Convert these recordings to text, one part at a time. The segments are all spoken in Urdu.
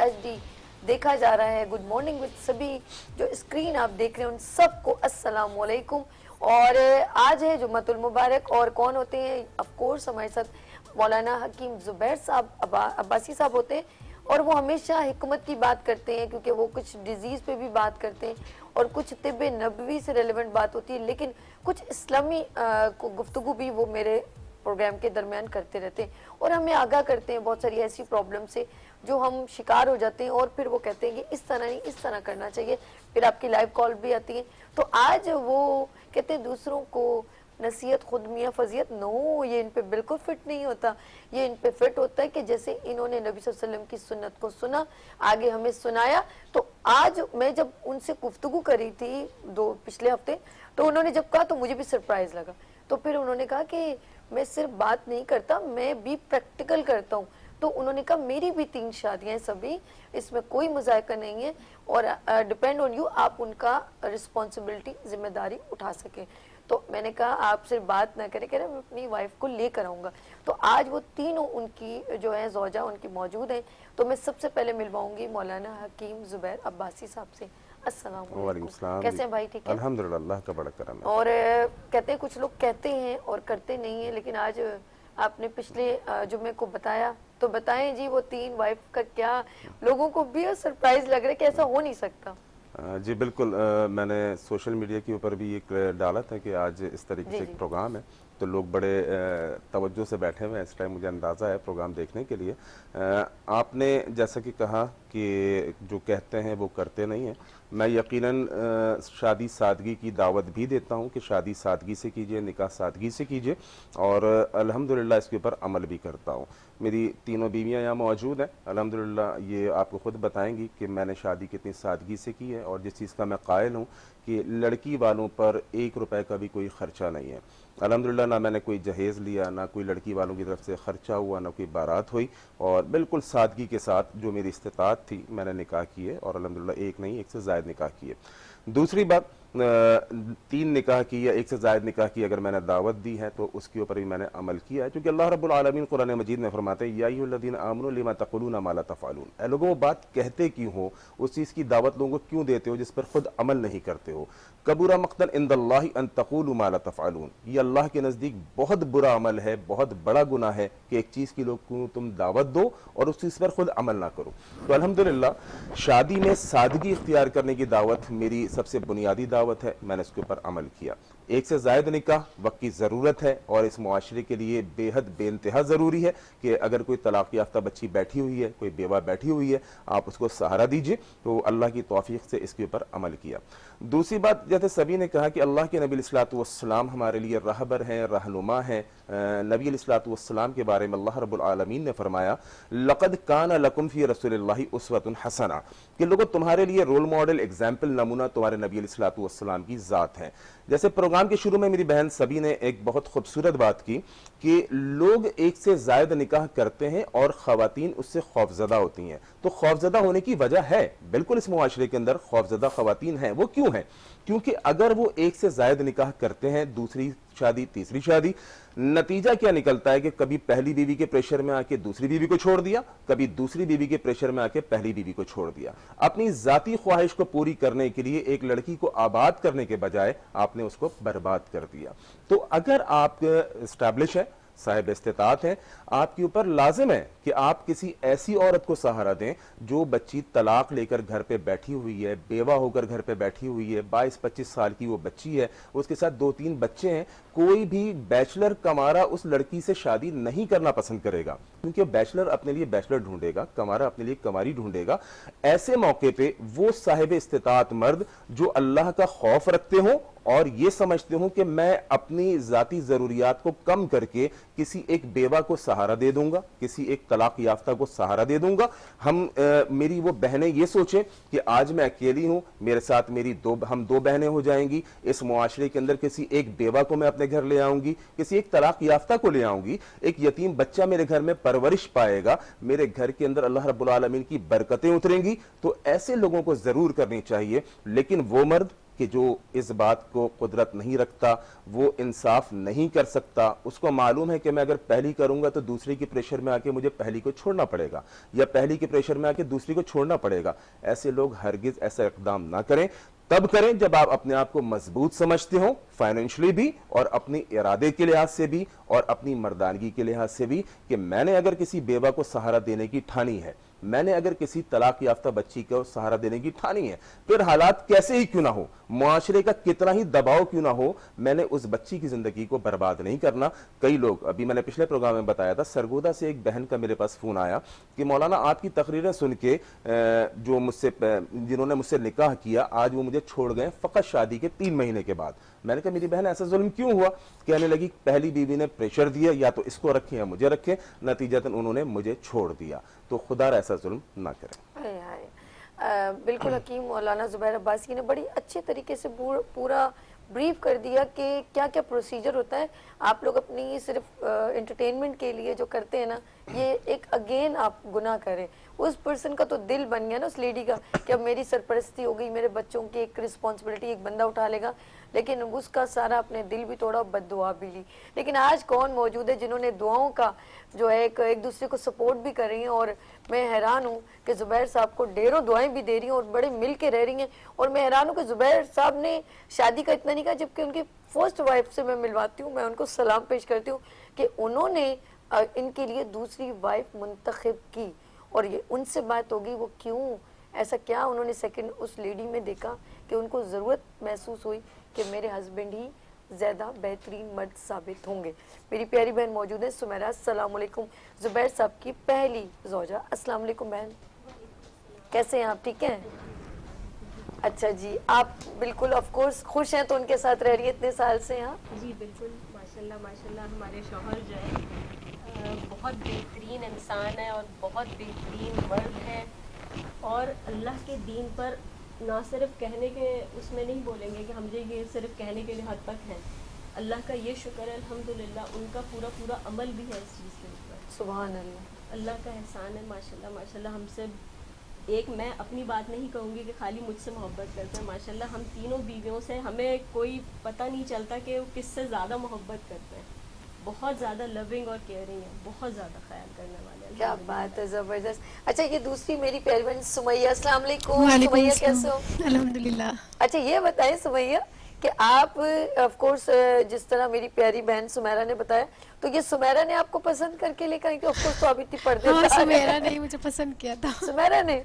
HD دیکھا جا رہا ہے گڈ مارننگ وتھ سبھی. جو اسکرین آپ دیکھ رہے ہیں ان سب کو السلام علیکم. اور آج ہے جمعۃ المبارک. اور کون ہوتے ہیں؟ آف کورس ہمارے ساتھ مولانا حکیم زبیر صاحب عباسی صاحب ہوتے ہیں. اور وہ ہمیشہ حکمت کی بات کرتے ہیں, کیونکہ وہ کچھ ڈیزیز پہ بھی بات کرتے ہیں اور کچھ طب نبوی سے ریلیونٹ بات ہوتی ہے, لیکن کچھ اسلامی گفتگو بھی وہ میرے پروگرام کے درمیان کرتے رہتے ہیں اور ہمیں آگاہ کرتے ہیں بہت ساری ایسی پرابلم سے جو ہم شکار ہو جاتے ہیں, اور پھر وہ کہتے ہیں کہ اس طرح نہیں, اس طرح کرنا چاہیے. پھر آپ کی لائیو کال بھی آتی ہے. تو آج وہ کہتے ہیں دوسروں کو نصیحت خود میاں فضیحت, نو, یہ ان پہ بالکل فٹ نہیں ہوتا. یہ ان پہ فٹ ہوتا ہے کہ جیسے انہوں نے نبی صلی اللہ علیہ وسلم کی سنت کو سنا, آگے ہمیں سنایا. تو آج میں جب ان سے گفتگو کری تھی پچھلے ہفتے, تو انہوں نے جب کہا تو مجھے بھی سرپرائز لگا. تو پھر انہوں نے کہا کہ میں صرف بات نہیں کرتا, میں بھی پریکٹیکل کرتا ہوں. تو انہوں نے کہا میری بھی 3 شادیاں ہیں سبھی, اس میں کوئی مذائقہ نہیں ہے, اور ڈپینڈ آن یو, آپ ان کا رسپانسبلٹی ذمہ داری اٹھا سکیں. تو میں نے کہا آپ صرف بات نہ کریں, کہہ رہے میں اپنی وائف کو لے کر آؤں گا. تو آج وہ تینوں ان کی جو ہیں زوجہ ان کی موجود ہیں. تو میں سب سے پہلے ملواؤں گی مولانا حکیم زبیر عباسی صاحب سے. السلام علیکم, کیسے ہیں بھائی؟ ٹھیک ہے الحمدللہ, اللہ کا بڑا کرم ہے. اور کہتے ہیں کچھ لوگ کہتے ہیں اور کرتے نہیں ہیں, لیکن آج آپ نے پچھلے جمعے کو بتایا, تو بتائیں جی وہ 3 وائف کا کیا, لوگوں کو بھی سرپرائز لگ رہا ہے کہ ایسا ہو نہیں سکتا. جی بالکل, میں نے سوشل میڈیا کے اوپر بھی ایک ڈالا تھا کہ آج اس طریقے سے ایک پروگرام ہے, تو لوگ بڑے توجہ سے بیٹھے ہوئے ہیں اس ٹائم, مجھے اندازہ ہے پروگرام دیکھنے کے لیے. آپ نے جیسا کہ کہا کہ جو کہتے ہیں وہ کرتے نہیں ہیں, میں یقیناً شادی سادگی کی دعوت بھی دیتا ہوں کہ شادی سادگی سے کیجئے, نکاح سادگی سے کیجئے, اور الحمدللہ اس کے اوپر عمل بھی کرتا ہوں. میری تینوں بیویاں یہاں موجود ہیں الحمدللہ, یہ آپ کو خود بتائیں گی کہ میں نے شادی کتنی سادگی سے کی ہے, اور جس چیز کا میں قائل ہوں کہ لڑکی والوں پر 1 روپے کا بھی کوئی خرچہ نہیں ہے الحمدللہ. نہ میں نے کوئی جہیز لیا, نہ کوئی لڑکی والوں کی طرف سے خرچہ ہوا, نہ کوئی بارات ہوئی, اور بالکل سادگی کے ساتھ جو میری استطاعت تھی میں نے نکاح کیے, اور الحمدللہ 1 نہیں 1 سے زائد نکاح کیے. دوسری بات, 3 نکاح کی یا 1 سے زائد نکاح کی اگر میں نے دعوت دی ہے تو اس کے اوپر بھی میں نے عمل کیا ہے, کیونکہ اللہ رب العالمین قرآن مجید میں فرماتے ہیں یا ایھا الذین آمنوا لما تقولون ما لا تفعلون, اے لوگوں وہ بات کہتے کیوں ہو, اس چیز کی دعوت لوگوں کو کیوں دیتے ہو جس پر خود عمل نہیں کرتے ہو. کبر مقتا عند اللہ ان تقولوا ما لا تفعلون, یہ اللہ کے نزدیک بہت برا عمل ہے, بہت بڑا گناہ ہے کہ ایک چیز کی لوگ کو تم دعوت دو اور اس چیز پر خود عمل نہ کرو. تو الحمدللہ شادی میں سادگی اختیار کرنے کی دعوت میری سب سے بنیادی دعوت ہے, میں نے اس کے اوپر عمل کیا. 1 سے زائد نکاح وقت کی ضرورت ہے, اور اس معاشرے کے لیے بے حد بے انتہا ضروری ہے کہ اگر کوئی طلاق یافتہ بچی بیٹھی ہوئی ہے, کوئی بیوہ بیٹھی ہوئی ہے, آپ اس کو سہارا دیجئے. تو اللہ کی توفیق سے اس کے اوپر عمل کیا. دوسری بات, جیسے سبھی نے کہا کہ اللہ کے نبی علیہ الصلوۃ والسلام ہمارے لیے رہبر ہیں, رہنما ہیں. نبی علیہ الصلوۃ والسلام کے بارے میں اللہ رب العالمین نے فرمایا لقد کان لکم فی رسول اللہ اسوۃ حسنہ, کہ لوگوں تمہارے لیے رول ماڈل, ایگزامپل, نمونہ تمہارے نبی علیہ الصلوۃ والسلام کی ذات ہے. جیسے پروگرام کے شروع میں میری بہن سبھی نے ایک بہت خوبصورت بات کی کہ لوگ 1 سے زائد نکاح کرتے ہیں اور خواتین اس سے خوفزدہ ہوتی ہیں. تو خوفزدہ ہونے کی وجہ ہے, بالکل اس معاشرے کے اندر خوفزدہ خواتین ہیں. وہ کیوں ہیں؟ کیونکہ اگر وہ 1 سے زائد نکاح کرتے ہیں, دوسری شادی, تیسری شادی, نتیجہ کیا نکلتا ہے کہ کبھی پہلی بیوی کے پریشر میں آ کے دوسری بیوی کو چھوڑ دیا, کبھی دوسری بیوی کے پریشر میں آ کے پہلی بیوی کو چھوڑ دیا. اپنی ذاتی خواہش کو پوری کرنے کے لیے ایک لڑکی کو آباد کرنے کے بجائے آپ نے اس کو برباد کر دیا. تو اگر آپ اسٹیبلش ہے, صاحب استطاعت ہیں, آپ کے اوپر لازم ہے کہ آپ کسی ایسی عورت کو سہارا دیں جو بچی طلاق لے کر گھر پہ بیٹھی ہوئی ہے, بیوہ ہو کر گھر پہ بیٹھی ہوئی ہے, 22-25 سال کی وہ بچی ہے, اس کے ساتھ 2-3 بچے ہیں. کوئی بھی بیچلر کمارا اس لڑکی سے شادی نہیں کرنا پسند کرے گا, کیونکہ بیچلر اپنے لیے بیچلر ڈھونڈے گا, کمارا اپنے لیے کماری ڈھونڈے گا. ایسے موقع پہ وہ صاحب استطاعت مرد جو اللہ کا خوف رکھتے ہوں اور یہ سمجھتے ہوں کہ میں اپنی ذاتی ضروریات کو کم کر کے کسی ایک بیوہ کو سہارا دے دوں گا, کسی ایک طلاق یافتہ کو سہارا دے دوں گا. میری وہ بہنیں یہ سوچیں کہ آج میں اکیلی ہوں, میرے ساتھ ہم 2 بہنیں ہو جائیں گی, اس معاشرے کے اندر کسی ایک بیوہ کو میں اپنے گھر لے آؤں گی, کسی ایک طلاق یافتہ کو لے آؤں گی, ایک یتیم بچہ میرے گھر میں پرورش پائے گا, میرے گھر کے اندر اللہ رب العالمین کی برکتیں اتریں گی. تو ایسے لوگوں کو ضرور کرنی چاہیے. لیکن وہ مرد کہ جو اس بات کو قدرت نہیں رکھتا وہ انصاف نہیں کر سکتا. اس کو معلوم ہے کہ میں اگر پہلی کروں گا تو دوسری کے پریشر میں آ کے مجھے پہلی کو چھوڑنا پڑے گا, یا پہلی کے پریشر میں آ کے دوسری کو چھوڑنا پڑے گا. ایسے لوگ ہرگز ایسا اقدام نہ کریں. تب کریں جب آپ اپنے آپ کو مضبوط سمجھتے ہوں, فائنینشلی بھی اور اپنی ارادے کے لحاظ سے بھی اور اپنی مردانگی کے لحاظ سے بھی, کہ میں نے اگر کسی بیوہ کو سہارا دینے کی ٹھانی ہے, میں نے اگر کسی طلاق یافتہ بچی کو سہارا دینے کی ٹھانی ہے, پھر حالات کیسے ہی کیوں نہ ہو, معاشرے کا کتنا ہی دباؤ کیوں نہ ہو, میں نے اس بچی کی زندگی کو برباد نہیں کرنا. کئی لوگ, ابھی میں نے پچھلے پروگرام میں بتایا تھا, سرگودا سے ایک بہن کا میرے پاس فون آیا کہ مولانا آپ کی تقریریں سن کے جو جنہوں نے مجھ سے نکاح کیا آج وہ مجھے چھوڑ گئے فقط شادی کے 3 مہینے کے بعد. میں نے کہا میری بہن ایسا ظلم کیوں ہوا؟ کہنے لگی پہلی بیوی نے پریشر دیا, یا تو اس کو رکھیں یا مجھے رکھیں, نتیجتاً انہوں نے مجھے چھوڑ دیا. تو خدا ایسا ظلم نہ کریں. بالکل حکیم مولانا زبیر عباسی نے بڑی اچھے طریقے سے پورا بریف کر دیا کہ کیا کیا پروسیجر ہوتا ہے. آپ لوگ اپنی صرف انٹرٹینمنٹ کے لیے جو کرتے ہیں نا, یہ ایک اگین آپ گناہ کریں. اس پرسن کا تو دل بن گیا نا, اس لیڈی کا, کہ اب میری سرپرستی ہو گئی, میرے بچوں کی ایک رسپانسبلٹی ایک بندہ اٹھا لے گا, لیکن اس کا سارا اپنے دل بھی توڑا, بد دعا بھی لی. لیکن آج کون موجود ہے جنہوں نے دعاؤں کا جو ہے ایک دوسرے کو سپورٹ بھی کر رہی ہیں. اور میں حیران ہوں کہ زبیر صاحب کو ڈھیروں دعائیں بھی دے رہی ہیں اور بڑے مل کے رہ رہی ہیں. اور میں حیران ہوں کہ زبیر صاحب نے شادی کا اتنا نہیں کہا, جبکہ ان کی فرسٹ وائف سے میں ملواتی ہوں, میں ان کو سلام پیش کرتی ہوں کہ انہوں نے ان کے لیے دوسری وائف منتخب کی. اور یہ ان سے بات ہوگی وہ کیوں, ایسا کیا انہوں نے سیکنڈ اس لیڈی میں دیکھا کہ ان کو ضرورت محسوس ہوئی کہ میرے ہسبینڈ ہی زیادہ بہترین مرد ثابت ہوں گے. میری پیاری بہن موجود ہے سمیرہ, السلام علیکم. زبیر صاحب کی پہلی زوجہ. السلام علیکم بہن, کیسے ہیں آپ, ٹھیک ہیں؟ اچھا جی, آپ بالکل آف کورس خوش ہیں تو ان کے ساتھ رہ رہی ہے اتنے سال سے؟ ہاں جی بالکل, ماشاءاللہ ہمارے شوہر جو ہے بہت بہترین انسان ہے اور بہت بہترین مرد ہے, اور اللہ کے دین پر نہ صرف کہنے کے اس میں نہیں بولیں گے کہ ہم یہ صرف کہنے کے لیے حد تک ہیں. اللہ کا یہ شکر ہے الحمدللہ, ان کا پورا عمل بھی ہے اس چیز کے اوپر. سبحان اللہ, اللہ کا احسان ہے ماشاءاللہ ہم سے. ایک میں اپنی بات نہیں کہوں گی کہ خالی مجھ سے محبت کرتے ہیں, ماشاءاللہ ہم تینوں بیویوں سے ہمیں کوئی پتہ نہیں چلتا کہ وہ کس سے زیادہ محبت کرتے ہیں. بہت زیادہ لونگ اور کیئرنگ ہے, بہت زیادہ خیال کرنے والے ہیں. کیا بات ہے, زبردست. اچھا یہ دوسری میری پیاری بہن سمیہ, السلام علیکم. وعلیکم سمیہ السلام. کیسے ہو؟ الحمدللہ. اچھا یہ بتائیں سمیہ کہ آپ آف کورس جس طرح میری پیاری بہن سمیرہ نے بتایا, تو یہ سمیرہ نے آپ کو پسند کر کے لے کر, آف کورس تو آپ اتنی پردے ہاں سمیرہ نے مجھے پسند کیا تھا. سمیرہ نے,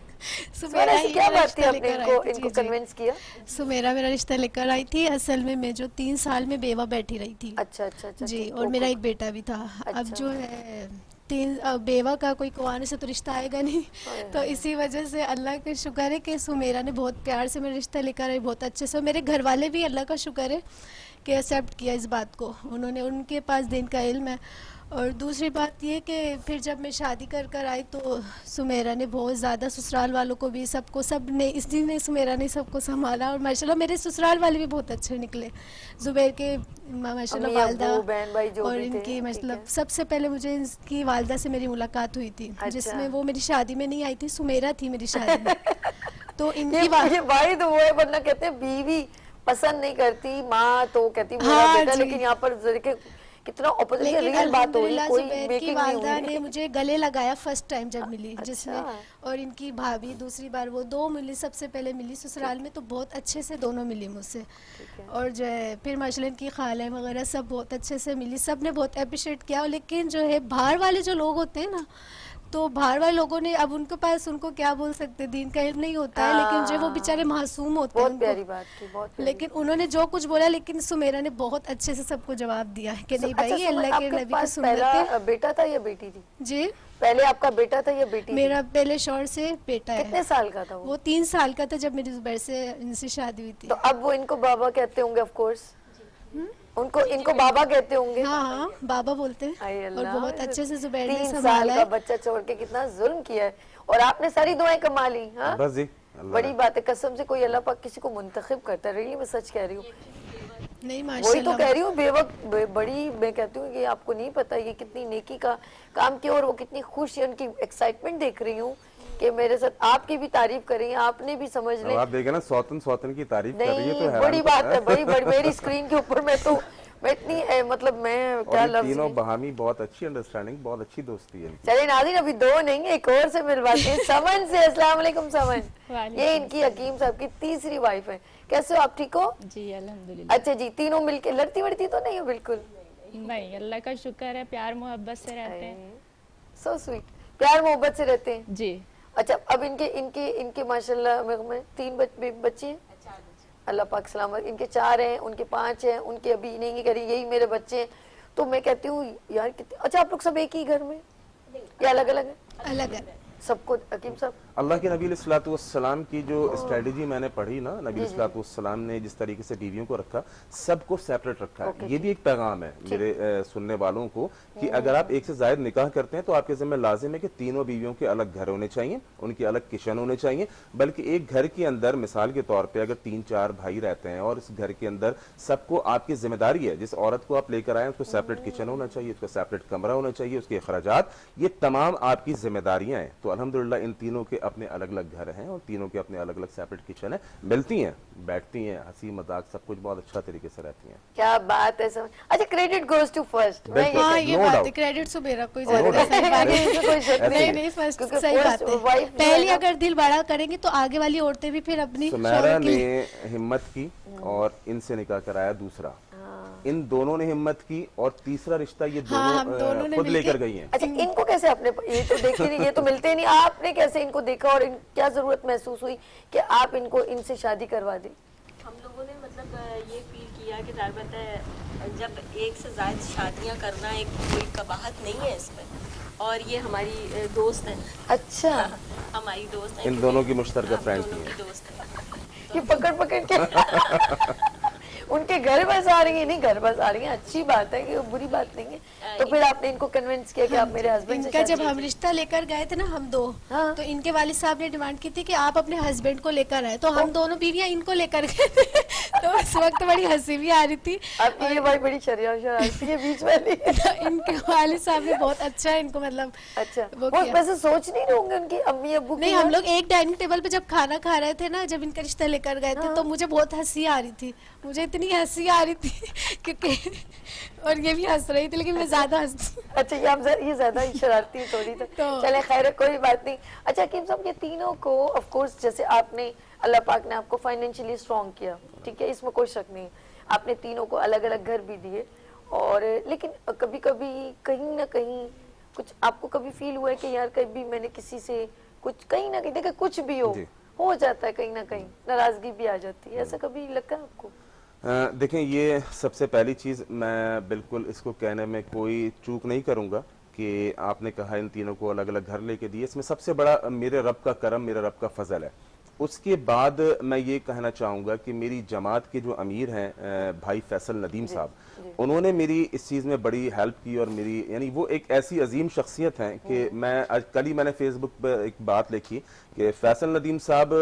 سمیرہ سے کیا بات تھی آپ نے ان کو کنونس کیا؟ سمیرہ میرا رشتہ لے کر آئی تھی. اصل میں میں جو 3 سال میں بیوہ بیٹھی رہی تھی. اچھا اچھا اچھا جی, اور میرا ایک بیٹا بھی تھا. اب جو ہے بیوہ کا کوئی کوانے سے تو رشتہ آئے گا نہیں, تو اسی وجہ سے اللہ کا شکر ہے کہ سمیرہ نے بہت پیار سے میرا رشتہ لے کر آئی, بہت اچھے سے. میرے گھر والے بھی اللہ کا شکر ہے کہ ایکسیپٹ کیا اس بات کو, انہوں نے, ان کے پاس دین کا علم ہے. اور دوسری بات یہ کہ پھر جب میں شادی کر آئی تو سمیرہ نے بہت زیادہ سسرال والوں کو بھی سب نے اس دن سمیرہ نے سب کو سنبھالا. اور ماشاءاللہ میرے سسرال والے بھی بہت اچھے نکلے. زبیر کے ماشاءاللہ والدہ اور ان کی مطلب سب سے پہلے مجھے ان کی والدہ سے میری ملاقات ہوئی تھی, جس میں وہ میری شادی میں نہیں آئی تھی, سمیرہ تھی میری شادی میں. تو ان کی واحد وہ ہے, ورنہ کہتے ہیں بیوی پسند نہیں کرتی, ماں تو کہتی میرا بیٹا, لیکن یہاں پر کتنا اپوزٹ ریئل بات ہوئی, کوئی میکنگ نہیں ہوئی. والدہ نے مجھے گلے لگایا فرسٹ ٹائم جب ملی, جس میں, اور ان کی بھابھی دوسری بار وہ 2 ملی, سب سے پہلے ملی سسرال میں, تو بہت اچھے سے دونوں ملی مجھ سے. اور جو ہے پھر ماشاءاللہ ان کی خالہ وغیرہ سب بہت اچھے سے ملی, سب نے بہت اپریشیٹ کیا. لیکن جو ہے باہر والے جو لوگ ہوتے ہیں نا, تو باہر والے لوگوں نے, اب ان کے پاس ان کو کیا بول سکتے, دین کا علم نہیں ہوتا ہے, لیکن جو وہ بیچارے معصوم ہوتے ہیں, بہت پیاری بات تھی, بہت پیاری. لیکن انہوں نے جو کچھ بولا, لیکن سمیرہ نے بہت اچھے سے سب کو جواب دیا کہ نہیں بھائی اللہ کے نبی کی سنت ہے. پہلا بیٹا تھا یا بیٹی تھی؟ جی پہلے آپ کا بیٹا تھا یا بیٹی؟ میرا پہلے شوہر سے بیٹا ہے. کتنے سال کا تھا وہ 3 سال کا تھا جب میری زبیر سے ان سے شادی ہوئی تھی. تو اب وہ ان کو بابا کہتے ہوں گے آف کورس, ان کو بابا کہتے ہوں گے. ہاں بابا بولتے ہیں, اور بہت اچھے سے زبیر نے 3 سال سنبھالا کا ہے. بچہ چھوڑ کے کتنا ظلم کیا ہے, اور آپ نے ساری دعائیں کما لی. ہاں بس جی, بڑی بات ہے, قسم سے کوئی اللہ پاک کسی کو منتخب کرتا ہے, ریلی میں سچ کہہ رہی ہوں. نہیں وہی تو کہہ رہی ہوں, بے وقت بڑی, میں کہتی ہوں کہ آپ کو نہیں پتا یہ کتنی نیکی کا کام کیا, اور وہ کتنی خوش ہے, ان کی ایکسائٹمنٹ دیکھ رہی ہوں کہ میرے ساتھ آپ کی بھی تعریف کریں, آپ نے بھی سمجھ لیں. آپ دیکھیں نا سوتن کی تعریف کر رہی ہے تو نہیں, بڑی بات ہے, بڑی میری اسکرین کے اوپر میں اتنی مطلب میں کیا لفظ تینوں باہمی بہت اچھی انڈرسٹینڈنگ, بہت اچھی دوستی ہے. چلے ناظرین, ابھی دو نہیں ایک اور سے ملواتے ہیں. سمن سے. السلام علیکم سمن. یہ ان کی حکیم صاحب کی تیسری وائف ہے. کیسے ہو آپ, ٹھیک ہو؟ جی الحمدللہ. اچھا جی, تینوں مل کے لڑتی وڑتی تو نہیں ہو بالکل؟ نہیں, اللہ کا شکر ہے, پیار محبت سے رہتے ہیں. سو سویٹ, پیار محبت سے رہتے ہیں. جی. اچھا, اب ان کے ماشاءاللہ میں 3 بچے ہیں, اللہ پاک سلامت. ان کے 4 ہیں, ان کے 5 ہیں, ان کے ابھی نہیں کری, یہی میرے بچے ہیں. تو میں کہتی ہوں یار کتنے. اچھا, آپ لوگ سب ایک ہی گھر میں یا الگ الگ ہیں؟ الگ ہے سب کو. حکیم صاحب, اللہ کے نبی علیہ الصلوۃ والسلام کی جو اسٹریٹجی میں نے پڑھی نا, نبی علیہ الصلوۃ والسلام نے جس طریقے سے بیویوں کو رکھا, سب کو سیپریٹ رکھا ہے. یہ بھی ایک پیغام ہے میرے سننے والوں کو کہ اگر آپ ایک سے زائد نکاح کرتے ہیں تو آپ کے ذمہ لازم ہے کہ تینوں بیویوں کے الگ گھر ہونے چاہیے, ان کے الگ کچن ہونے چاہیے. بلکہ ایک گھر کے اندر مثال کے طور پہ اگر 3-4 بھائی رہتے ہیں اور اس گھر کے اندر سب کو آپ کی ذمہ داری ہے, جس عورت کو آپ لے کر آئیں اس کو سیپریٹ کچن ہونا چاہیے, اس کا سیپریٹ کمرہ ہونا چاہیے, اس کے اخراجات, یہ تمام آپ کی ذمہ داریاں ہیں. تو الحمدللہ ان تینوں کے اپنے الگ الگ گھر ہیں اور تینوں کے اپنے الگ الگ سیپریٹ کچن ہیں, ملتی ہیں, بیٹھتی ہیں, ہنسی مذاق سب کچھ بہت اچھا طریقے سے رہتی ہیں. کیا بات ہے. اچھا, کریڈٹ گوز ٹو فرسٹ. ہاں یہ بات ہے, کریڈٹ تو میرا کوئی نہیں, فرسٹ صحیح بات ہے. پہلے اگر دل بڑا کریں گے تو آگے والی عورتیں بھی پھر اپنی سمیرہ نے ہمت کی اور ان سے نکاح کرایا دوسرا, ان دونوں نے ہمت کی اور تیسرا رشتہ یہ دونوں خود لے کر گئی ہیں. اچھا, ان کو کیسے آپ نے, یہ تو دیکھتے نہیں, یہ تو ملتے نہیں, آپ نے کیسے ان کو دیکھا اور کیا ضرورت محسوس ہوئی کہ آپ ان سے شادی کروا دیں؟ ہم لوگوں نے مطلب یہ فیل کیا کہ ظاہر بات ہے جب ایک سے زائد شادیاں کرنا ایک کوئی قباحت نہیں ہے اس میں, اور یہ ہماری دوست ہیں. اچھا, ہماری دوست ہیں, ان دونوں کی مشترکہ فرینڈ دونوں تھی. کی دوست ہیں. یہ پکڑ کے ان کے گھر بس آ رہی ہیں. نہیں, گھر بس آ رہی ہیں, اچھی بات ہے, کہ بری بات نہیں ہے. تو پھر آپ نے ان کو کنونس کیا کہ آپ میرے ہسبینڈ ان سے کا جب ہم رشتہ لے کر گئے تھے نا ہم دو, تو ان کے والد صاحب نے ڈیمانڈ کی تھی کہ آپ اپنے ہسبینڈ کو لے کر آئے, تو ہم دونوں بیویاں ان کو لے کر گئے تھے. تو اس وقت بڑی ہنسی بھی آ رہی تھی. آپ کی یہ بڑی شرارتی ہے بیچ میں. ان کے والد صاحب نے بہت اچھا ان کو مطلب اچھا, وہ ویسے سوچ نہیں رہے ہوں گے ان کی امی ابو کی؟ نہیں, ہم لوگ ایک ڈائننگ ٹیبل پہ جب کھانا کھا رہے تھے نا, جب ان کا رشتہ لے کر گئے تھے, تو مجھے بہت ہنسی آ رہی تھی, مجھے اتنی ہنسی آ رہی تھی کیونکہ, اور یہ بھی ہنس رہی تھی لیکن میں زیادہ ہنسی. اچھا, یہ زیادہ ہی شرارتی تھوڑی تو چلے خیر ہے, کوئی بات نہیں. اچھا حکیم صاحب, یہ تینوں کو آف کورس جیسے آپ نے, اللہ پاک نے آپ کو فائنینشلی اسٹرانگ کیا, ٹھیک ہے, اس میں کوئی شک نہیں. آپ نے تینوں کو الگ الگ گھر بھی دیے, اور لیکن کبھی کبھی کہیں نہ کہیں کچھ آپ کو کبھی فیل ہوا ہے کہ یار کبھی میں نے کسی سے کچھ کہیں نہ کہیں, دیکھیں کچھ بھی ہو جاتا ہے, کہیں نہ کہیں ناراضگی بھی آ جاتی ہے, ایسا کبھی لگا آپ کو؟ دیکھیں, یہ سب سے پہلی چیز, میں بالکل اس کو کہنے میں کوئی چوک نہیں کروں گا کہ آپ نے کہا ان تینوں کو الگ الگ گھر لے کے دیے, اس میں سب سے بڑا میرے رب کا کرم, میرے رب کا فضل ہے. اس کے بعد میں یہ کہنا چاہوں گا کہ میری جماعت کے جو امیر ہیں بھائی فیصل ندیم صاحب, انہوں نے میری اس چیز میں بڑی ہیلپ کی, اور میری یعنی وہ ایک ایسی عظیم شخصیت ہیں کہ میں آج کل ہی میں نے فیس بک پہ ایک بات لکھی کہ فیصل ندیم صاحب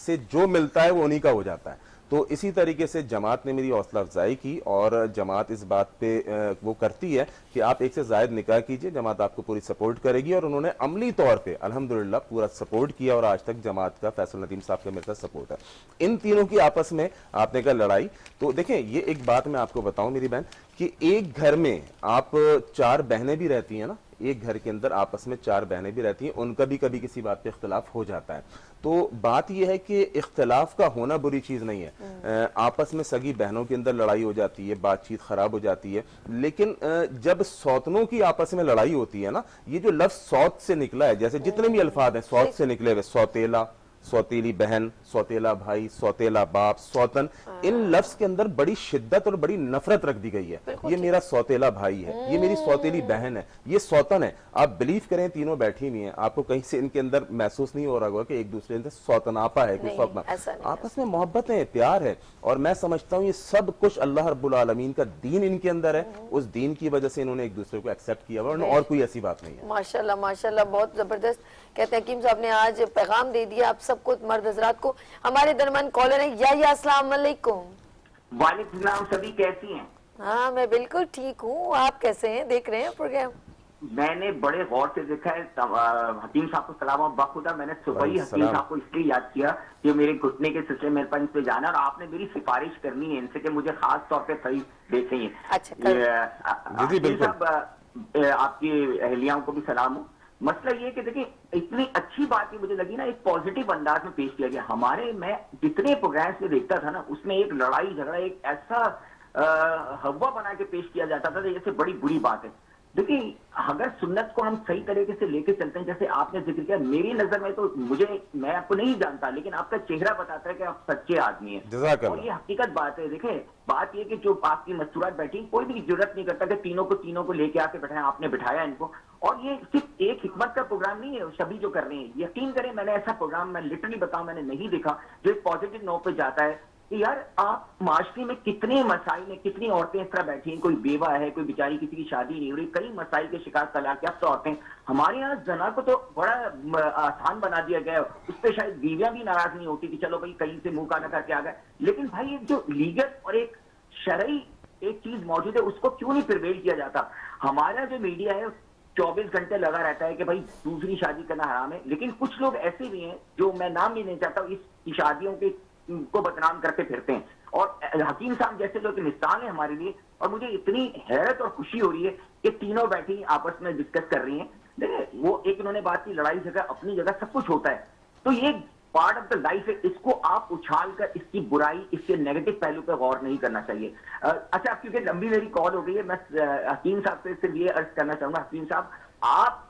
سے جو ملتا ہے وہ انہی کا ہو جاتا ہے. تو اسی طریقے سے جماعت نے میری حوصلہ افزائی کی, اور جماعت اس بات پہ وہ کرتی ہے کہ آپ ایک سے زائد نکاح کیجئے, جماعت آپ کو پوری سپورٹ کرے گی, اور انہوں نے عملی طور پہ الحمدللہ پورا سپورٹ کیا, اور آج تک جماعت کا فیصل ندیم صاحب کا میرے ساتھ سپورٹ ہے. ان تینوں کی آپس میں آپ نے کہا لڑائی, تو دیکھیں یہ ایک بات میں آپ کو بتاؤں میری بہن, کہ ایک گھر میں آپ 4 بہنیں بھی رہتی ہیں نا, ایک گھر کے اندر آپس میں 4 بہنیں بھی رہتی ہیں, ان کا بھی کبھی کسی بات پہ اختلاف ہو جاتا ہے. تو بات یہ ہے کہ اختلاف کا ہونا بری چیز نہیں ہے, آپس میں سگی بہنوں کے اندر لڑائی ہو جاتی ہے, بات چیت خراب ہو جاتی ہے, لیکن جب سوتنوں کی آپس میں لڑائی ہوتی ہے نا, یہ جو لفظ سوت سے نکلا ہے, جیسے جتنے بھی الفاظ ہیں سوت سے نکلے ہوئے, سوتیلا, سوتیلی بہن, سوتیلا بھائی, سوتیلا باپ, سوتن, ان لفظ کے اندر بڑی شدت اور بڑی نفرت رکھ دی گئی ہے. یہ میرا سوتیلا بھائی ہے, یہ میری سوتیلی بہن ہے, یہ سوتن ہے. آپ بلیو کریں تینوں بیٹھی ہوئی ہیں, آپ کو کہیں سے ان کے اندر محسوس نہیں ہو رہا ہوگا کہ ایک دوسرے سے سوتناپا ہے, کوئی سوتنا, آپس میں محبت ہے, پیار ہے. اور میں سمجھتا ہوں یہ سب کچھ اللہ رب العالمین کا دین ان کے اندر ہے, اس دین کی وجہ سے انہوں نے ایک دوسرے کو ایکسیپٹ کیا, اور کوئی ایسی بات نہیں ہے. ماشاءاللہ ماشاءاللہ, بہت زبردست. کہتے ہیں حکیم صاحب نے آج پیغام دے دیا آپ سب کو, مرد حضرات کو. ہمارے درمیان کالر ہے یا السلام علیکم. وعلیکم السلام, سبھی کیسی ہیں؟ ہاں میں بالکل ٹھیک ہوں, آپ کیسے ہیں؟ دیکھ رہے ہیں پروگرام؟ میں نے بڑے غور سے دیکھا ہے. حکیم صاحب کو سلام و بخدا. میں نے صبح ہی حکیم صاحب کو اس لیے یاد کیا کہ میرے گھٹنے کے سلسلے میرے پاس پہ جانا, اور آپ نے میری سفارش کرنی ہے ان سے کہ مجھے خاص طور پہ صحیح دیکھیں. حکیم صاحب آپ کی اہلیاؤں کو بھی سلام ہو. مسئلہ یہ کہ دیکھیں اتنی اچھی بات یہ مجھے لگی نا, ایک پازیٹیو انداز میں پیش کیا گیا. ہمارے میں جتنے پروگرامس میں دیکھتا تھا نا اس میں ایک لڑائی جھگڑا ایک ایسا ہوا بنا کے پیش کیا جاتا تھا جیسے بڑی بری بات ہے. دیکھیں اگر سنت کو ہم صحیح طریقے سے لے کے چلتے ہیں جیسے آپ نے ذکر کیا, میری نظر میں تو میں آپ کو نہیں جانتا لیکن آپ کا چہرہ بتاتا ہے کہ آپ سچے آدمی ہیں اور یہ حقیقت بات ہے. دیکھیں بات یہ کہ جو آپ کی مستورات بیٹھی کوئی بھی ضرورت نہیں کرتا کہ تینوں کو لے کے آ کے بٹھائیں, آپ نے بٹھایا ان کو. اور یہ صرف ایک حکمت کا پروگرام نہیں ہے سبھی جو کر رہے ہیں. یقین کریں میں نے ایسا پروگرام میں لٹرلی بتاؤں میں نے نہیں دیکھا جو ایک پازیٹیو نوٹ پہ جاتا ہے کہ یار آپ معاشرے میں کتنے مسائل ہیں, کتنی عورتیں اس طرح بیٹھی ہیں, کوئی بیوہ ہے, کوئی بیچاری کسی کی شادی نہیں ہو رہی, کئی مسائل کے شکار طلاق یافتہ عورتیں. ہمارے یہاں زنا کو تو بڑا آسان بنا دیا گیا ہے, اس پہ شاید بیویاں بھی ناراض نہیں ہوتی کہ چلو بھائی کہیں سے منہ کانا کر کے آ گئے. لیکن بھائی ایک جو لیگل اور ایک شرعی ایک چیز موجود ہے اس کو کیوں نہیں پرویل کیا جاتا. ہمارا جو میڈیا ہے 24 گھنٹے لگا رہتا ہے کہ بھائی دوسری شادی کرنا حرام ہے, لیکن کچھ لوگ ایسے بھی ہیں جو میں نام نہیں لینا چاہتا اس شادیوں کے کو بدنام کرتے پھرتے ہیں. اور حکیم صاحب جیسے لوگ مثال ہیں ہمارے لیے, اور مجھے اتنی حیرت اور خوشی ہو رہی ہے کہ تینوں بیٹھی آپس میں ڈسکس کر رہی ہیں. دیکھیں وہ ایک انہوں نے بات کی لڑائی جھگڑا اپنی جگہ سب کچھ ہوتا ہے, تو یہ پارٹ آف دا لائف ہے, اس کو آپ اچھال کر اس کی برائی اس کے نیگیٹو پہلو پہ غور نہیں کرنا چاہیے. اچھا کیونکہ لمبی میری کال ہو گئی ہے, میں حکیم صاحب سے صرف یہ عرض کرنا چاہوں گا. حکیم صاحب آپ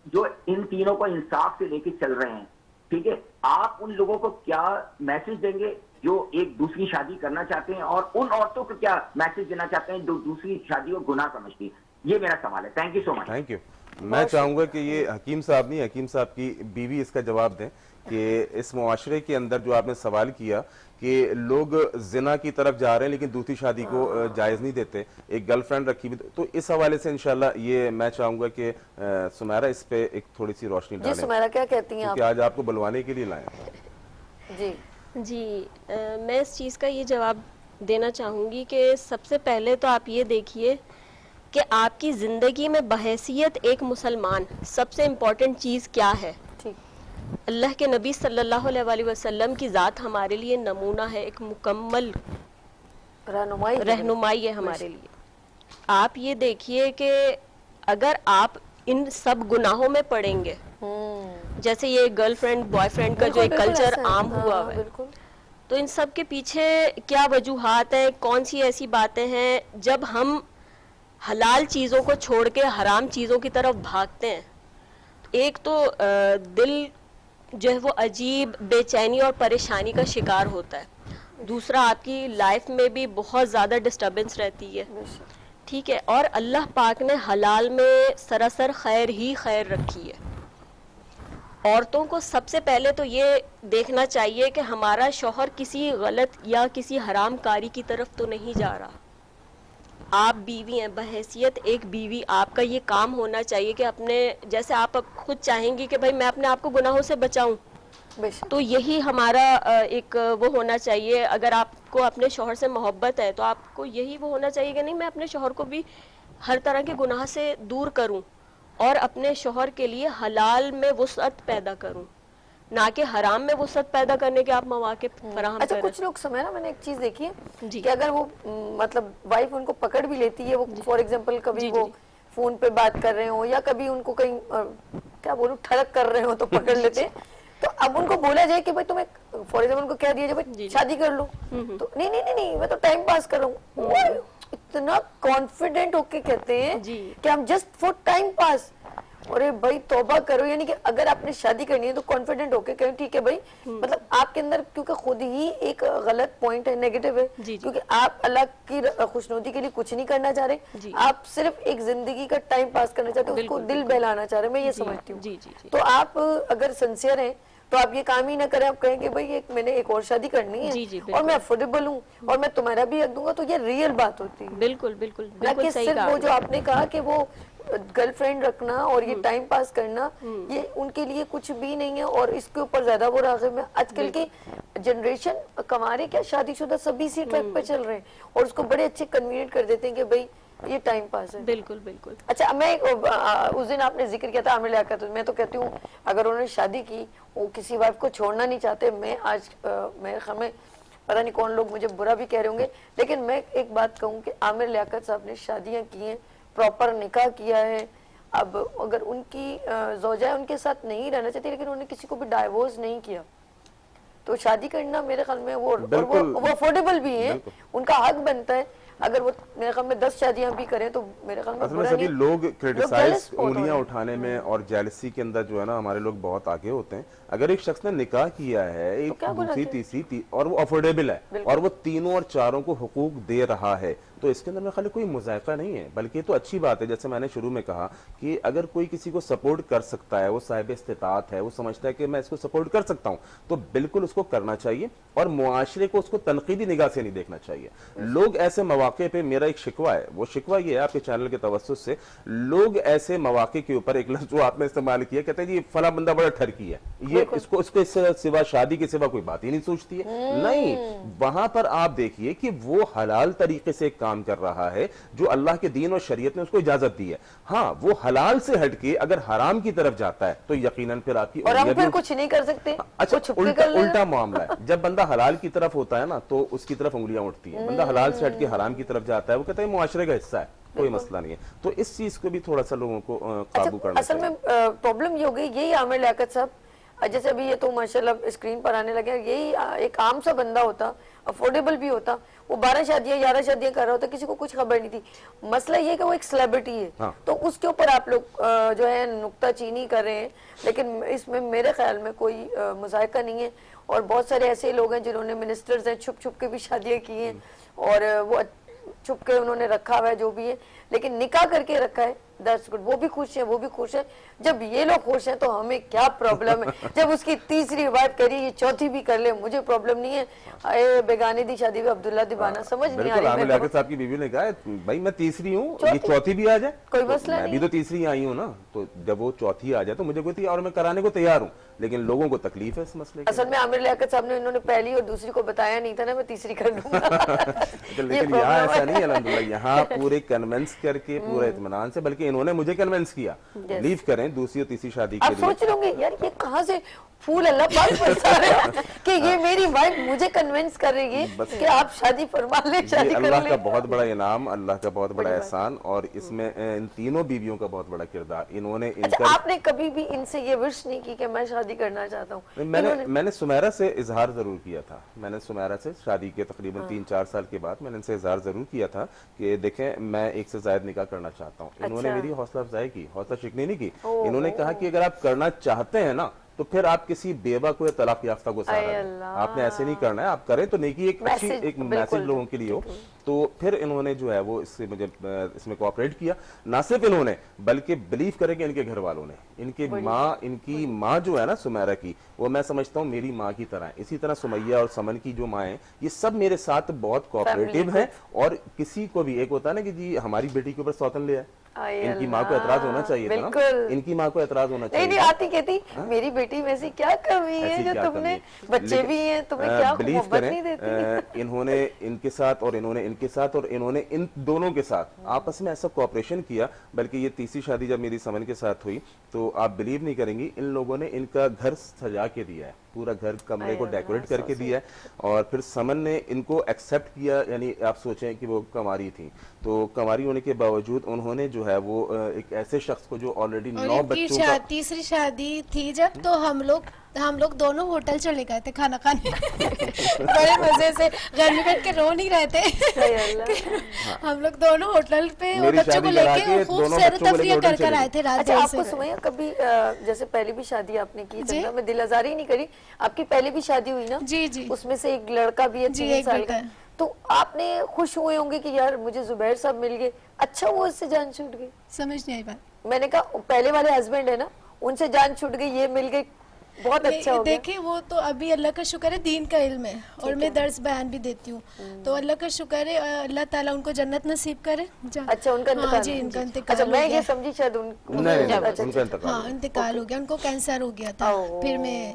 جو ان تینوں کو انصاف سے لے کے چل رہے ہیں, ٹھیک ہے, آپ ان لوگوں کو کیا میسج دیں گے جو ایک دوسری شادی کرنا چاہتے ہیں, اور ان عورتوں کو کیا میسج دینا چاہتے ہیں جو دوسری شادی کو گناہ سمجھتی ہیں؟ یہ میرا سوال ہے. Thank you so much. Thank you. میں چاہوں گا کہ یہ حکیم صاحب نہیں, حکیم صاحب کی بیوی اس کا جواب دیں کہ اس معاشرے کے اندر جو آپ نے سوال کیا کہ لوگ زنا کی طرف جا رہے ہیں لیکن دوسری شادی کو جائز نہیں دیتے, ایک گرل فرینڈ رکھی بھی, تو اس حوالے سے انشاءاللہ یہ میں چاہوں گا کہ سمیرہ اس پہ ایک تھوڑی سی روشنی ڈالیں. جی سمیرہ کیا کہتی ہیں آپ؟ کہ آج آپ کو بلوانے کے لیے لائیں. جی میں اس چیز کا یہ جواب دینا چاہوں گی کہ سب سے پہلے تو آپ یہ دیکھیے کہ آپ کی زندگی میں بحیثیت ایک مسلمان سب سے امپورٹنٹ چیز کیا ہے. اللہ کے نبی صلی اللہ علیہ وآلہ وسلم کی ذات ہمارے لیے نمونہ ہے, ایک مکمل رہنمائی ہے ہمارے لیے. آپ یہ دیکھیے کہ اگر آپ ان سب گناہوں میں پڑیں گے, جیسے یہ گرل فرینڈ بوائے فرینڈ کا جو ایک کلچر عام ہوا ہے, تو ان سب کے پیچھے کیا وجوہات ہیں, کون سی ایسی باتیں ہیں جب ہم حلال چیزوں کو چھوڑ کے حرام چیزوں کی طرف بھاگتے ہیں. ایک تو دل جو ہے وہ عجیب بے چینی اور پریشانی کا شکار ہوتا ہے, دوسرا آپ کی لائف میں بھی بہت زیادہ ڈسٹربنس رہتی ہے, ٹھیک ہے, اور اللہ پاک نے حلال میں سراسر خیر ہی خیر رکھی ہے. عورتوں کو سب سے پہلے تو یہ دیکھنا چاہیے کہ ہمارا شوہر کسی غلط یا کسی حرام کاری کی طرف تو نہیں جا رہا. آپ بیوی ہیں, بحیثیت ایک بیوی آپ کا یہ کام ہونا چاہیے کہ اپنے, جیسے آپ خود چاہیں گی کہ بھائی میں اپنے آپ کو گناہوں سے بچاؤں, تو یہی ہمارا ایک وہ ہونا چاہیے. اگر آپ کو اپنے شوہر سے محبت ہے تو آپ کو یہی وہ ہونا چاہیے کہ نہیں میں اپنے شوہر کو بھی ہر طرح کے گناہ سے دور کروں اور اپنے شوہر کے لیے حلال میں وسعت پیدا کروں, نہ کہ حرام میں وسعت پیدا کرنے کے آپ مواقع فراہم کریں. کچھ لوگ سمیرہ میں نے ایک چیز دیکھی ہے کہ اگر وہ مطلب وائف ان کو پکڑ بھی لیتی ہے, وہ فار ایگزامپل کبھی وہ فون پہ بات کر رہے ہوں یا کبھی ان کو کہیں کیا بولوں ٹھڑک کر رہے ہوں تو پکڑ لیتے ہیں, تو اب ان کو بولا جائے کہ بھائی تمہیں فار ایگزامپل ان کو کہہ دیا جائے شادی کر لو, تو نہیں میں تو ٹائم پاس کر رہا ہوں. اتنا کانفیڈنٹ ہو کے کہتے ہیں کہ ہم جسٹ فور ٹائم پاس. ارے بھائی توبہ کرو, یعنی کہ اگر آپ نے شادی کرنی ہے تو کانفیڈنٹ ہو کے کہیں ٹھیک ہے بھائی, مطلب آپ کے اندر کیونکہ خود ہی ایک غلط پوائنٹ ہے, نیگیٹو ہے, کیونکہ آپ اللہ کی خوشنودی کے لیے کچھ نہیں کرنا چاہ رہے, آپ صرف ایک زندگی کا ٹائم پاس کرنا چاہتے ہیں, اس کو دل بہلانا چاہ رہے ہیں, میں یہ سمجھتی ہوں. تو آپ اگر سنسیئر ہیں تو آپ یہ کام ہی نہ کریں, آپ کہیں کہ بھائی میں نے ایک اور شادی کرنی ہے اور میں افورڈیبل ہوں اور میں تمہارا بھی حق دوں گا, تو یہ ریئل بات ہوتی ہے. بالکل نہ کہ صرف وہ جو آپ نے کہا کہ وہ گرل فرینڈ رکھنا اور یہ ٹائم پاس کرنا, یہ ان کے لیے کچھ بھی نہیں ہے, اور اس کے اوپر زیادہ وہ راغب ہے. آج کل کی جنریشن کمارے کیا شادی شدہ سبھی اسی ٹریک پہ چل رہے ہیں اور اس کو بڑے اچھے کنوینئنٹ کر دیتے ہیں کہ بھائی یہ ٹائم پاس ہے. بالکل بالکل. اچھا میں اس دن آپ نے ذکر کیا تھا عامر لیاقت, میں تو کہتی ہوں اگر انہوں نے شادی کی وہ کسی وائف کو چھوڑنا نہیں چاہتے. میں آج میرے خیال میں پتہ نہیں کون لوگ مجھے برا بھی کہہ رہے ہوں گے, لیکن میں ایک بات کہوں کہ عامر لیاقت صاحب نے شادیاں کی ہیں, پراپر نکاح کیا ہے. اب اگر ان کی زوجہ ان کے ساتھ نہیں رہنا چاہتی لیکن انہوں نے کسی کو بھی ڈائیورس نہیں کیا تو شادی کرنا میرے خیال میں وہ افورڈیبل بھی ہے, ان کا حق بنتا ہے. اگر وہ میرے خیال میں 10 شادیاں بھی کریں تو میرے خیال میں اصل میں برا سبھی نہیں. لوگ کرٹیسائز انگلیاں اٹھانے میں اور جیلسی کے اندر جو ہے نا ہمارے لوگ بہت آگے ہوتے ہیں. اگر ایک شخص نے نکاح کیا ہے ایک دوسری تیسری اور وہ افورڈیبل ہے اور وہ تینوں اور چاروں کو حقوق دے رہا ہے تو اس کے اندر میں خالی کوئی مذائقہ نہیں ہے, بلکہ تو اچھی بات ہے. جیسے میں نے شروع میں کہا کہ اگر کوئی کسی کو سپورٹ کر سکتا ہے, وہ صاحب استطاعت ہے, وہ سمجھتا ہے کہ میں اس کو سپورٹ کر سکتا ہوں تو بالکل اس کو کرنا چاہیے اور معاشرے کو اس کو تنقیدی نگاہ سے نہیں دیکھنا چاہیے. لوگ ایسے مواقع پہ, میرا ایک شکوہ ہے, وہ شکوہ یہ ہے آپ کے چینل کے توسط سے, لوگ ایسے مواقع کے اوپر ایک لفظ جو آپ نے استعمال کیا کہتے ہیں جی فلاں بندہ بڑا ٹھرکی ہے, یہ اس کو سوا شادی کے سوا کوئی بات ہی نہیں سوچتی ہے. نہیں, وہاں پر آپ دیکھیے کہ وہ حلال طریقے سے کام کر رہا ہے جو اللہ کے دین اور شریعت نے اس کو اجازت دی ہے. ہاں وہ حلال سے ہٹ کے اگر حرام کی طرف جاتا ہے تو یقیناً پھر آپ کی اور ہم پھر کچھ نہیں کر سکتے. اچھا الٹا معاملہ ہے, جب بندہ حلال کی طرف ہوتا ہے نا تو اس کی طرف انگلیاں اٹھتی ہیں. بندہ حلال سے ہٹ کے حرام کی طرف جاتا ہے وہ کہتا ہے معاشرے کا حصہ ہے, کوئی مسئلہ نہیں ہے. تو اس چیز کو بھی تھوڑا سا لوگوں کو قابو کرنا اصل میں پرابلم یہ ہو گئی یہی عامر لیاقت صاحب, جیسے ابھی یہ تو ماشاءاللہ اسکرین پر آنے لگے, یہی ایک عام سا بندہ ہوتا, افورڈیبل بھی ہوتا, وہ 12 شادیاں 11 شادیاں کر رہا ہوتا, کسی کو کچھ خبر نہیں تھی. مسئلہ یہ کہ وہ ایک سیلیبریٹی ہے تو اس کے اوپر آپ لوگ جو ہے نکتہ چینی کر رہے ہیں, لیکن اس میں میرے خیال میں کوئی مذائقہ نہیں ہے. اور بہت سارے ایسے لوگ ہیں جنہوں نے منسٹرز ہیں چھپ چھپ کے بھی شادیاں کی ہیں اور وہ چھپ کے انہوں نے رکھا ہوا ہے جو بھی ہے, لیکن نکاح کر کے رکھا ہے. That's good. وہ بھی خوش ہیں, وہ بھی خوش ہیں. جب یہ لوگ خوش ہیں تو ہمیں کیا پرابلم ہے؟ جب اس کی تیسری بات کری یہ چوتھی بھی کر لے, مجھے پرابلم نہیں ہے. اے بیگانے دی شادی میں عبداللہ دیوانہ, سمجھ نہیں آ بالکل. عامر رہی لیاقت صاحب کی بیوی نے کہا بھائی میں تیسری ہوں, یہ چوتھی بھی آ جائے کوئی مسئلہ میں بھی تو تیسری آئی ہوں نا, تو جب وہ چوتھی آ جائے تو مجھے کوئی اور میں کرانے کو تیار ہوں, لیکن لوگوں کو تکلیف ہے اس مسئلے کی. اصل میں عامر لیاقت صاحب نے انہوں نے پہلی اور دوسری کو بتایا نہیں تھا نا, میں تیسری کر لوں گا. لیکن یہاں ایسا نہیں ہے الحمدللہ, یہاں پورے کنونس کر کے پورے اطمینان سے, بلکہ انہوں نے مجھے کنونس کیا لیو کریں دوسری اور تیسری شادی کے آپ لیے. سوچ رہے ہوں گے یار یہ کہاں سے پھول اللہ پاک برسا رہے ہیں کہ یہ میری وائف مجھے کنونس کر رہی ہے کہ آپ شادی فرما لیں, شادی کر لیں. اللہ کا بہت بڑا انعام, اللہ کا بہت بڑا احسان, اور اس میں ان تینوں بیویوں کا بہت بڑا کردار. انہوں نے اچھا آپ نے کبھی بھی ان سے یہ وش نہیں کی کہ میں شادی کرنا چاہتا ہوں؟ میں نے سمیرہ سے اظہار ضرور کیا تھا. میں نے سمیرہ سے شادی کے تقریباً 3-4 سال کے بعد میں نے ان سے اظہار ضرور کیا تھا کہ دیکھیں میں ایک سے زائد نکاح کرنا چاہتا ہوں. انہوں نے میری حوصلہ افزائی کی, حوصلہ شکنی نہیں کی. انہوں نے کہا کہ اگر آپ کرنا چاہتے ہیں نا تو پھر آپ کسی بیوہ کو یا طلاق یافتہ کو سہارا دیں, آپ نے ایسے نہیں کرنا ہے, آپ کریں تو نیکی ایک اچھی ایک میسج لوگوں کے لیے ہو. تو پھر انہوں نے جو ہے وہ اس سے مجھے اس میں کوآپریٹ کیا. نہ صرف انہوں نے بلکہ بلیو کریں کہ ان کے گھر والوں نے, ان کی ماں جو ہے نا سمیرہ کی, وہ میں سمجھتا ہوں میری ماں کی طرح ہے. اسی طرح سمیہ اور سمن کی جو ماں ہیں یہ سب میرے ساتھ بہت کوآپریٹو ہیں. اور کسی کو بھی ایک ہوتا ہے نا کہ جی ہماری بیٹی کے اوپر سوتن لے آئے, ان کی ماں کو اعتراض ہونا چاہیے تھا نا, ان کی ماں کو اعتراض ہونا چاہیے. نہیں آتی کہتی میری بیٹی میں سے کیا کمی ہے جو تم نے, بچے بھی ہیں تمہیں کیا محبت نہیں دیتی. انہوں نے ان کے ساتھ اور انہوں نے ان کے ساتھ اور انہوں نے ان دونوں کے ساتھ آپس میں ایسا کوآپریشن کیا. بلکہ یہ تیسری شادی جب میری سمن کے ساتھ ہوئی تو آپ بلیو نہیں کریں گی, ان لوگوں نے ان کا گھر سجا کے دیا ہے, پورا گھر کمرے کو ڈیکوریٹ کر کے دیا ہے. اور پھر سمن نے ان کو ایکسیپٹ کیا, یعنی آپ سوچیں کہ وہ کنواری تھیں تو کنواری ہونے کے باوجود انہوں نے جو ہے وہ ایک ایسے شخص کو جو آلریڈی 9 بچوں کا, تیسری شادی تھی جب تو ہم لوگ دونوں ہوٹل چلے گئے تھے کھانا کھانے. بڑے مزے سے گھر میں بیٹھ کے رو نہیں رہے تھے, ہم لوگ دونوں ہوٹل پہ بچوں کو لے کے خوب سیر و تفریح کر آئے تھے رات. اچھا آپ کو سمجھا کبھی جیسے پہلی بھی شادی آپ نے کی, میں دل آزاری نہیں کری, آپ کی پہلی بھی شادی ہوئی نا, جی جی, اس میں سے ایک لڑکا بھی ہے 3 سال کا, تو آپ نے خوش ہوئے ہوں گے کہ یار مجھے زبیر صاحب مل گئے, اچھا وہ اس سے جان چھوٹ گئی؟ سمجھ نہیں آئی بات. میں نے کہا پہلے والے ہسبینڈ ہے نا, ان سے جان چھوٹ گئی, یہ مل گئی, بہت اچھا ہو گیا. دیکھیں وہ تو ابھی اللہ کا شکر ہے دین کا علم ہے, اور میں درس بیان بھی دیتی ہوں, تو اللہ کا شکر ہے, اللہ تعالیٰ ان کو جنت نصیب کرے. اچھا ان کا انتقال, جی ان کا انتقال, اچھا میں یہ سمجھی شاید انتقال ہو گیا, ان کو کینسر ہو گیا تھا, پھر میں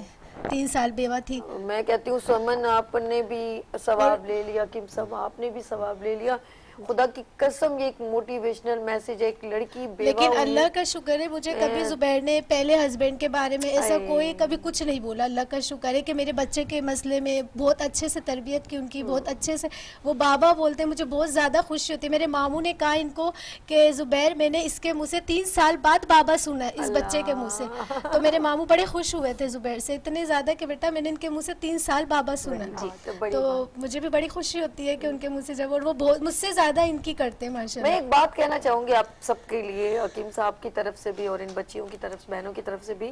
3 سال بیوہ تھی. میں کہتی ہوں سمن آپ نے بھی ثواب لے لیا, کم صاحب آپ نے بھی ثواب لے لیا, خدا کی قسم یہ ایک موٹیویشنل میسج ہے. ایک لڑکی بیوہ لیکن ہوئی، اللہ کا شکر ہے مجھے کبھی زبیر نے پہلے ہسبینڈ کے بارے میں ایسا کوئی کبھی کچھ نہیں بولا. اللہ کا شکر ہے کہ میرے بچے کے مسئلے میں بہت اچھے سے تربیت کی ان کی, بہت اچھے سے وہ بابا بولتے ہیں. مجھے بہت زیادہ خوشی ہوتی ہے. میرے ماموں نے کہا ان کو کہ زبیر میں نے اس کے منہ سے 3 سال بعد بابا سنا ہے اس بچے کے منہ سے. تو میرے ماموں بڑے خوش ہوئے تھے زبیر سے, اتنے زیادہ کہ بیٹا میں نے ان کے منہ سے 3 سال بابا سنا. تو مجھے بھی بڑی خوشی ہوتی ہے کہ ان کے منہ سے جب, اور وہ بہت مجھ سے زیادہ ان کی کرتے ہیں ماشاء میں اللہ. ایک بات کہنا چاہوں گی آپ سب کے لیے, حکیم صاحب کی طرف سے بھی اور ان بچیوں کی طرف سے, بہنوں کی طرف سے بھی,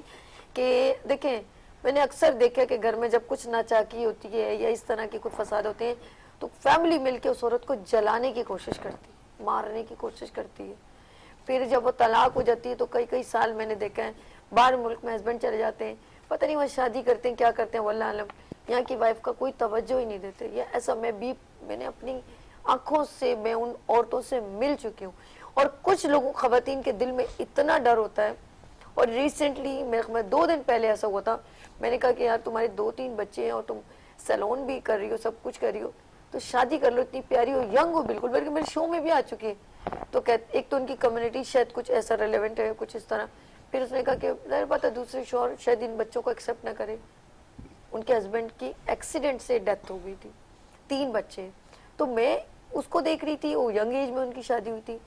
کہ دیکھیں میں نے اکثر دیکھا کہ گھر میں جب کچھ ناچاکی ہوتی ہے یا اس طرح کے کوئی فساد ہوتے ہیں تو فیملی مل کے اس عورت کو جلانے کی کوشش کرتی ہے, مارنے کی کوشش کرتی ہے. پھر جب وہ طلاق ہو جاتی ہے تو کئی سال میں نے دیکھا ہے باہر ملک میں ہسبینڈ چلے جاتے ہیں, پتہ نہیں وہ شادی کرتے ہیں کیا کرتے ہیں واللہ عالم, یہاں کی وائف کا کوئی توجہ ہی نہیں دیتے. یہ ایسا میں نے اپنی آنکھوں سے میں ان عورتوں سے مل چکی ہوں. اور کچھ لوگوں خواتین کے دل میں اتنا ڈر ہوتا ہے. اور ریسنٹلی میں 2 دن پہلے ایسا ہوا تھا, میں نے کہا کہ یار تمہارے 2-3 بچے ہیں اور تم سیلون بھی کر رہی ہو, سب کچھ کر رہی ہو, تو شادی کر لو, اتنی پیاری ہو, ینگ ہو بالکل, بلکہ میرے شو میں بھی آ چکی ہے. تو ایک تو ان کی کمیونٹی شاید کچھ ایسا ریلیونٹ ہے, کچھ اس طرح. پھر اس نے کہا کہ ظاہر بات ہے دوسرے شوہر شاید ان بچوں کو ایکسیپٹ نہ کرے. ان کے ہسبینڈ کی ایکسیڈنٹ سے ڈیتھ ہو گئی تھی, 3 بچے. تو میں اس کو دیکھ رہی تھی, وہ ینگ ایج میں ان کی شادی ہوئی تھی.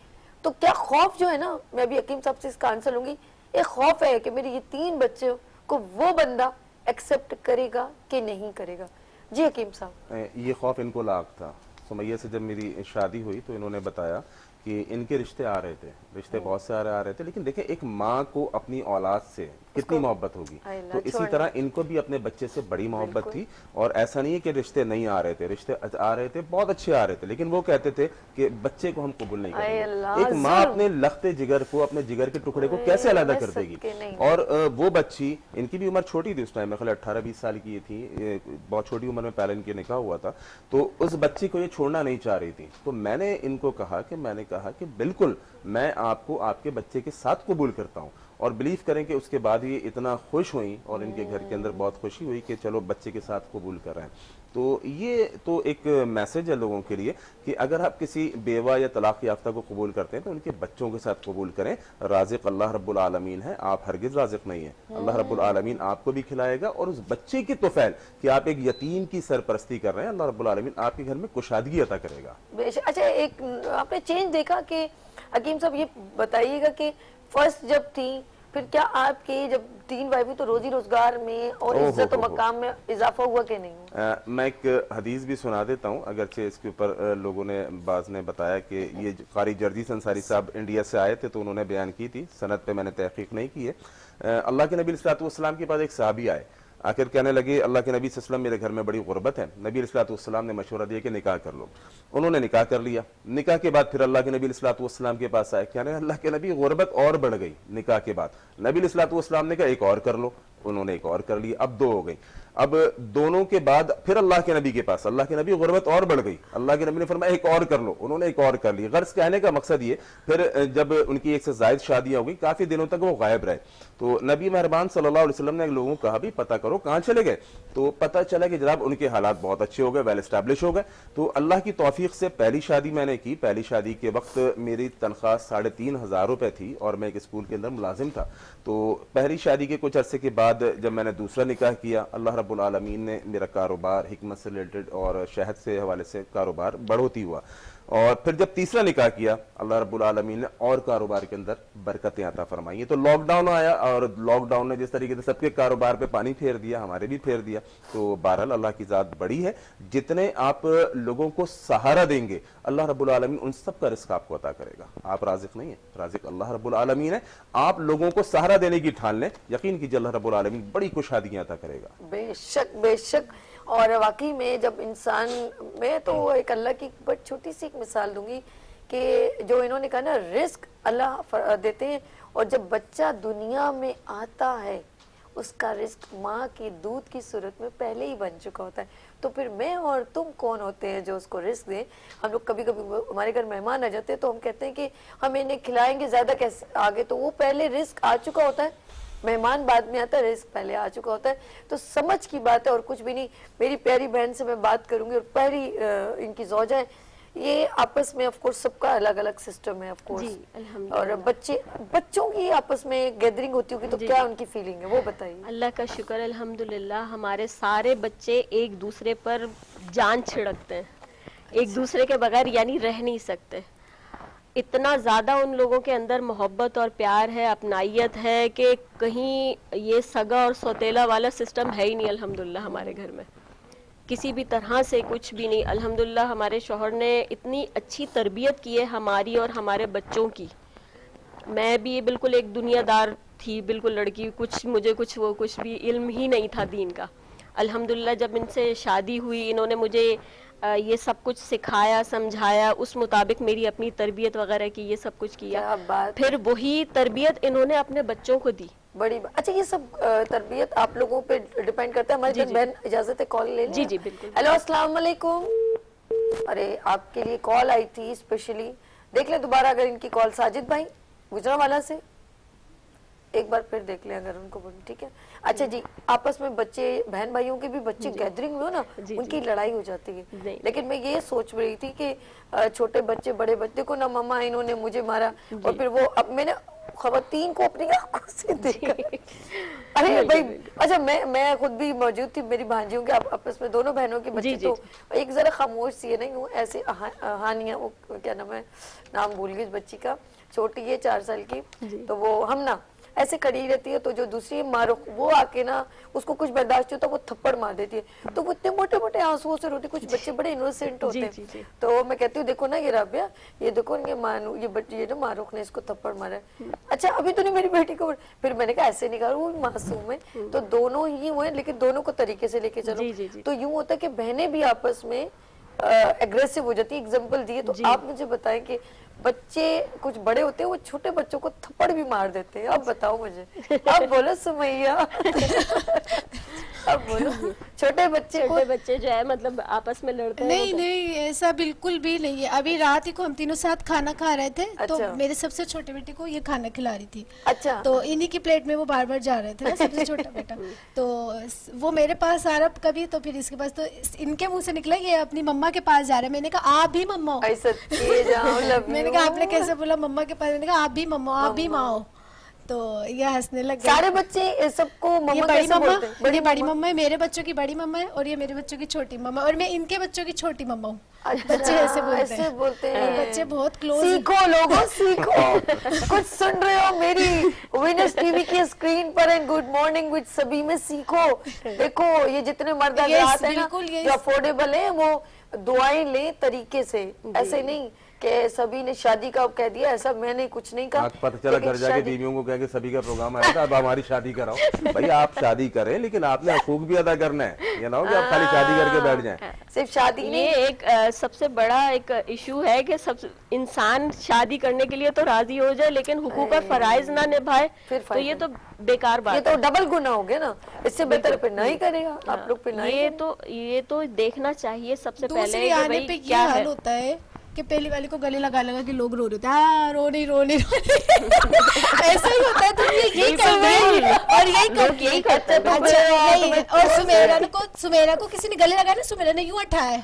تو کیا خوف جو ہے نا, میں ابھی حکیم صاحب سے اس کا آنسر لوں گی, ایک خوف ہے کہ میرے یہ 3 بچے کو وہ بندہ ایکسیپٹ کرے گا کہ نہیں کرے گا. جی حکیم صاحب. یہ خوف ان کو لاحق تھا. سمیہ سے جب میری شادی ہوئی تو انہوں نے بتایا کہ ان کے رشتے آ رہے تھے, رشتے بہت سارے آ رہے تھے, لیکن دیکھیں ایک ماں کو اپنی اولاد سے کتنی محبت ہوگی, تو اسی طرح ان کو بھی اپنے بچے سے بڑی محبت تھی. اور ایسا نہیں ہے کہ رشتے نہیں آ رہے تھے, رشتے آ رہے تھے, بہت اچھے آ رہے تھے, لیکن وہ کہتے تھے کہ بچے کو ہم قبول نہیں کریں گے. ایک ماں اپنے لختے جگر کو, اپنے جگر کے ٹکڑے کو کیسے علیحدہ کر دے گی؟ اور وہ بچی, ان کی بھی عمر چھوٹی تھی اس ٹائم, میں خیال 18-20 سال کی تھی, بہت چھوٹی عمر میں پہلے ان کے نکاح ہوا تھا. تو اس بچی کو یہ چھوڑنا نہیں چاہ رہی تھی. تو میں نے ان کو کہا کہ بالکل میں آپ کو آپ کے بچے کے ساتھ قبول کرتا ہوں. اور بلیو کریں کہ اس کے بعد یہ اتنا خوش ہوئیں اور ان کے گھر کے اندر بہت خوشی ہوئی کہ چلو بچے کے ساتھ قبول کر رہے ہیں. تو یہ تو ایک میسج ہے لوگوں کے لیے کہ اگر آپ کسی بیوہ یا طلاق یافتہ کو قبول کرتے ہیں تو ان کے بچوں کے ساتھ قبول کریں. رازق اللہ رب العالمین ہے, آپ ہرگز رازق نہیں ہیں. اللہ رب العالمین آپ کو بھی کھلائے گا, اور اس بچے کی توفیل کہ آپ ایک یتیم کی سرپرستی کر رہے ہیں, اللہ رب العالمین آپ کے گھر میں کشادگی عطا کرے گا. اچھا, ایک آپ نے چینج دیکھا کہ حکیم صاحب یہ بتائیے گا کہ فرسٹ جب تھی, پھر کیا آپ کی جب 3 وائفیں تو روزی روزگار میں اور عزت و مقام میں اضافہ ہوا کہ نہیں؟ میں ایک حدیث بھی سنا دیتا ہوں, اگرچہ اس کے اوپر لوگوں نے بعض نے بتایا کہ یہ قاری جرجیس انصاری صاحب انڈیا سے آئے تھے تو انہوں نے بیان کی تھی, سند پہ میں نے تحقیق نہیں کی ہے. اللہ کے نبی صلی اللہ علیہ وسلم کے پاس ایک صحابی آئے, آخر کہنے لگے اللہ کے نبی صلی اللہ علیہ وسلم میرے گھر میں بڑی غربت ہے. نبی صلی اللہ علیہ وسلم نے مشورہ دیا کہ نکاح کر لو. انہوں نے نکاح کر لیا. نکاح کے بعد پھر اللہ کے نبی صلی اللہ علیہ وسلم کے پاس آئے, کہنے اللہ کے نبی غربت اور بڑھ گئی نکاح کے بعد. نبی صلی اللہ علیہ وسلم نے کہا ایک اور کر لو. انہوں نے ایک اور کر لی, اب 2 ہو گئی. اب دونوں کے بعد پھر اللہ کے نبی کے پاس, اللہ کے نبی غربت اور بڑھ گئی, اللہ کے نبی نے فرمایا ایک اور کر لو. انہوں نے ایک اور کر لی. غرض کہنے کا مقصد یہ, پھر جب ان کی 1 سے زائد شادیاں ہو گئی, کافی دنوں تک وہ غائب رہے. تو نبی مہربان صلی اللہ علیہ وسلم نے لوگوں کو کہا بھی پتہ کرو کہاں چلے گئے. تو پتہ چلا کہ جناب ان کے حالات بہت اچھے ہو گئے, ویل اسٹیبلش ہو گئے. تو اللہ کی توفیق سے پہلی شادی میں نے کی. پہلی شادی کے وقت میری تنخواہ 3,500 روپے تھی اور میں ایک اسکول کے اندر ملازم تھا. تو پہلی شادی کے کچھ عرصے کے بعد جب میں نے دوسرا نکاح کیا, اللہ رب العالمین نے میرا کاروبار حکمت سے ریلیٹڈ اور شہد سے حوالے سے کاروبار بڑھوتی ہوا. اور پھر جب تیسرا نکاح کیا, اللہ رب العالمین نے اور کاروبار کے اندر برکتیں عطا فرمائی. تو لاک ڈاؤن آیا, اور لاک ڈاؤن نے جس طریقے سے سب کے کاروبار پہ پانی پھیر دیا, ہمارے بھی پھیر دیا. تو بہرحال اللہ کی ذات بڑی ہے, جتنے آپ لوگوں کو سہارا دیں گے اللہ رب العالمین ان سب کا رزق آپ کو عطا کرے گا. آپ رازق نہیں ہیں, رازق اللہ رب العالمین ہے. آپ لوگوں کو سہارا دینے کی ٹھان لیں, یقین کیجیے اللہ رب العالمین بڑی کشادگیاں عطا کرے گا. بے شک بے شک. اور واقعی میں جب انسان, میں تو ایک اللہ کی بڑی چھوٹی سی ایک مثال دوں گی کہ جو انہوں نے کہا نا رزق اللہ دیتے ہیں, اور جب بچہ دنیا میں آتا ہے اس کا رزق ماں کی دودھ کی صورت میں پہلے ہی بن چکا ہوتا ہے. تو پھر میں اور تم کون ہوتے ہیں جو اس کو رزق دیں؟ ہم لوگ کبھی کبھی ہمارے گھر مہمان آ جاتے ہیں تو ہم کہتے ہیں کہ ہم انہیں کھلائیں گے زیادہ کیسے آگے, تو وہ پہلے رزق آ چکا ہوتا ہے, مہمان بعد میں آتا ہے, رزق پہلے آ چکا ہوتا ہے. تو سمجھ کی بات ہے اور کچھ بھی نہیں. میری پیاری بہن سے میں بات کروں گی, اور پہلی ان کی زوجہ ہے, یہ آپس میں آف کورس سب کا الگ الگ سسٹم ہے آف کورس, جی الحمدللہ. اور بچوں کی آپس میں گیدرنگ ہوتی ہوگی تو کیا ان کی فیلنگ ہے وہ بتائیے. اللہ کا شکر الحمدللہ ہمارے سارے بچے ایک دوسرے پر جان چھڑکتے ہیں, ایک دوسرے کے بغیر یعنی رہ نہیں سکتے. اتنا زیادہ ان لوگوں کے اندر محبت اور پیار ہے, اپنائیت ہے کہ کہیں یہ سگا اور سوتیلا والا سسٹم ہے ہی نہیں الحمدللہ ہمارے گھر میں, کسی بھی طرح سے کچھ بھی نہیں. الحمدللہ ہمارے شوہر نے اتنی اچھی تربیت کی ہے ہماری اور ہمارے بچوں کی. میں بھی بالکل ایک دنیا دار تھی, بالکل لڑکی, مجھے کچھ بھی علم ہی نہیں تھا دین کا. الحمدللہ جب ان سے شادی ہوئی انہوں نے مجھے یہ سب کچھ سکھایا, سمجھایا, اس مطابق میری اپنی تربیت وغیرہ کی, یہ سب کچھ کیا. کیا بات. پھر وہی تربیت انہوں نے اپنے بچوں کو دی. بڑی اچھا, یہ سب تربیت آپ لوگوں پہ ڈیپینڈ کرتا ہے. ہماری بہن اجازت ہے کال لے لیں. جی جی بالکل. ہیلو السلام علیکم. ارے آپ کے لیے کال آئی تھی اسپیشلی, دیکھ لیں دوبارہ اگر ان کی کال. ساجد بھائی گجرانوالہ سے ایک بار پھر دیکھ لیں اگر ان کو بولیں, ٹھیک ہے. اچھا جی, آپس میں بچے بہن بھائیوں کے بھی بچے گیدرنگ میں ہو نا ان کی لڑائی ہو جاتی ہے. لیکن میں یہ سوچ رہی تھی کہ چھوٹے بچے بڑے بچے کو نا ماما انہوں نے مجھے مارا, اور پھر وہ اب میں نے خواتین کو اپنی آنکھوں سے دیکھا. ارے بھائی اچھا, میں خود بھی موجود تھی, میری بھانجیوں کے آپس میں دونوں بہنوں کے بچے, تو ایک ذرا خاموش سی ہے نہیں ہوں ایسے ہانیاں, وہ کیا نام ہے, نام بھول گئی اس بچی کا, چھوٹی ہے 4 سال کی, تو وہ ہم نا ایسے کھڑی رہتی ہے, تو جو دوسری مارو وہ آ کے نا اس کو کچھ برداشت ہوتا ہے وہ تھپڑ مار دیتی ہے, تو وہ اتنے موٹے موٹے آنسو سے روتی. کچھ بچے بڑے انوسینٹ ہوتے ہیں, تو میں کہتی ہوں دیکھو نا یہ رابعہ, یہ دیکھو یہ نا معروف نے اس کو تھپڑ مارا ہے. اچھا ابھی تو نہیں میری بیٹی کو. پھر میں نے کہا ایسے نہیں کہا, وہ معصوم ہے. تو دونوں ہی ہوئے لیکن دونوں کو طریقے سے لے کے چلو. تو یوں ہوتا ہے کہ بہنیں بھی آپس میں اگریسو ہو جاتی ہے. ایگزامپل دیے تو آپ مجھے بتائیں کہ بچے کچھ بڑے ہوتے ہیں وہ چھوٹے بچوں کو تھپڑ بھی مار دیتے ہیں. اب بتاؤ مجھے, اب بولو سمیہ, اب بولو چھوٹے بچے جو ہے مطلب آپس میں لڑتے ہیں. نہیں ایسا بالکل بھی نہیں ہے. ابھی رات ہی کو ہم تینوں ساتھ کھانا کھا رہے تھے, تو میرے سب سے چھوٹے بیٹے کو یہ کھانا کھلا رہی تھی. اچھا, تو انہی کی پلیٹ میں وہ بار بار جا رہے تھے نا, سب سے چھوٹا بیٹا, تو وہ میرے پاس آ رہا کبھی, تو پھر اس کے پاس, تو ان کے منہ سے نکلا یہ اپنی مما کے پاس جا رہا ہے. میں نے کہا آپ بھی مما ہو. میں نے کہا آپ نے کیسے بولا مما کے پاس, میں نے کہا آپ بھی مما ہو, آپ بھی ماں ہو. تو یہ ہنسنے لگ گئے. سارے بچے سب کو مما بڑی کیسے بولتے ہیں؟ بڑی مما ہے, میرے بچوں کی بڑی مما ہے, اور یہ میرے بچوں کی چھوٹی مما, اور میں ان کے بچوں کی چھوٹی مما ہوں. بچے ایسے بولتے ہیں. بچے بہت کلوز. سیکھو لوگوں, سیکھو. کچھ سن رہے ہو میری وینس ٹی وی کی اسکرین پر ہے گڈ مارننگ وتھ سبھی میں, سیکھو. دیکھو یہ جتنے مرد حضرات ہیں نا جو افورڈیبل ہیں وہ دعائیں لیں طریقے سے, ایسے نہیں کہ سبھی نے شادی کا کہہ دیا, ایسا میں نے کچھ نہیں کہا. پتہ چلا گھر جا کے بیویوں کو کہہ کے سبھی کا پروگرام آیا تھا, اب ہماری شادی کراؤ. بھائی آپ شادی کریں لیکن آپ نے حقوق بھی ادا کرنا ہے, یہ نہ ہو کہ آپ خالی شادی کر کے بیٹھ جائیں. صرف شادی نہیں, یہ ایک سب سے بڑا ایک ایشو ہے کہ سب انسان شادی کرنے کے لیے تو راضی ہو جائے لیکن حقوق اور فرائض نہ نبھائے, تو یہ تو بیکار بات ہے. یہ تو ڈبل گناہ ہو گیا نا, اس سے بہتر پھر نہیں کرے گا آپ لوگ. پھر یہ تو دیکھا چاہیے سب سے پہلے. دوسری آنے پہ یہ حال ہوتا ہے کہ پہلی والی کو گلے لگا کے لوگ رو رہے ہوتے ہیں, رو نہیں ایسا ہی ہوتا ہے. تم یہی کرتے اور سمیرا کو کسی نے گلے لگایا نا, سمیرا نے یوں اٹھایا ہے,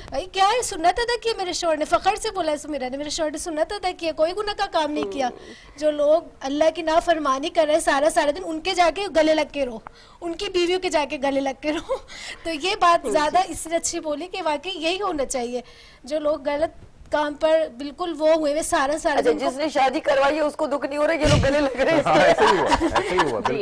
بھائی کیا ہے, سنت ادا کیا میرے شوہر نے, فخر سے بولا ہے سمیرا نے, میرے شوہر نے سنت ادا کیا, کوئی گناہ کا کام نہیں کیا. جو لوگ اللہ کی نافرمانی کر رہے ہیں سارا دن, ان کے جا کے گلے لگ کے رو, ان کی بیویوں کے جا کے گلے لگ کے رو. تو یہ بات زیادہ اس سے اچھی بولی کہ واقعی یہی ہونا چاہیے. جو لوگ غلط کام پر بالکل وہ ہوئے سارا دن, جس نے شادی کروائی ہے اس کو دکھ نہیں ہو رہا, یہ لوگ گلے لگ رہے ہیں.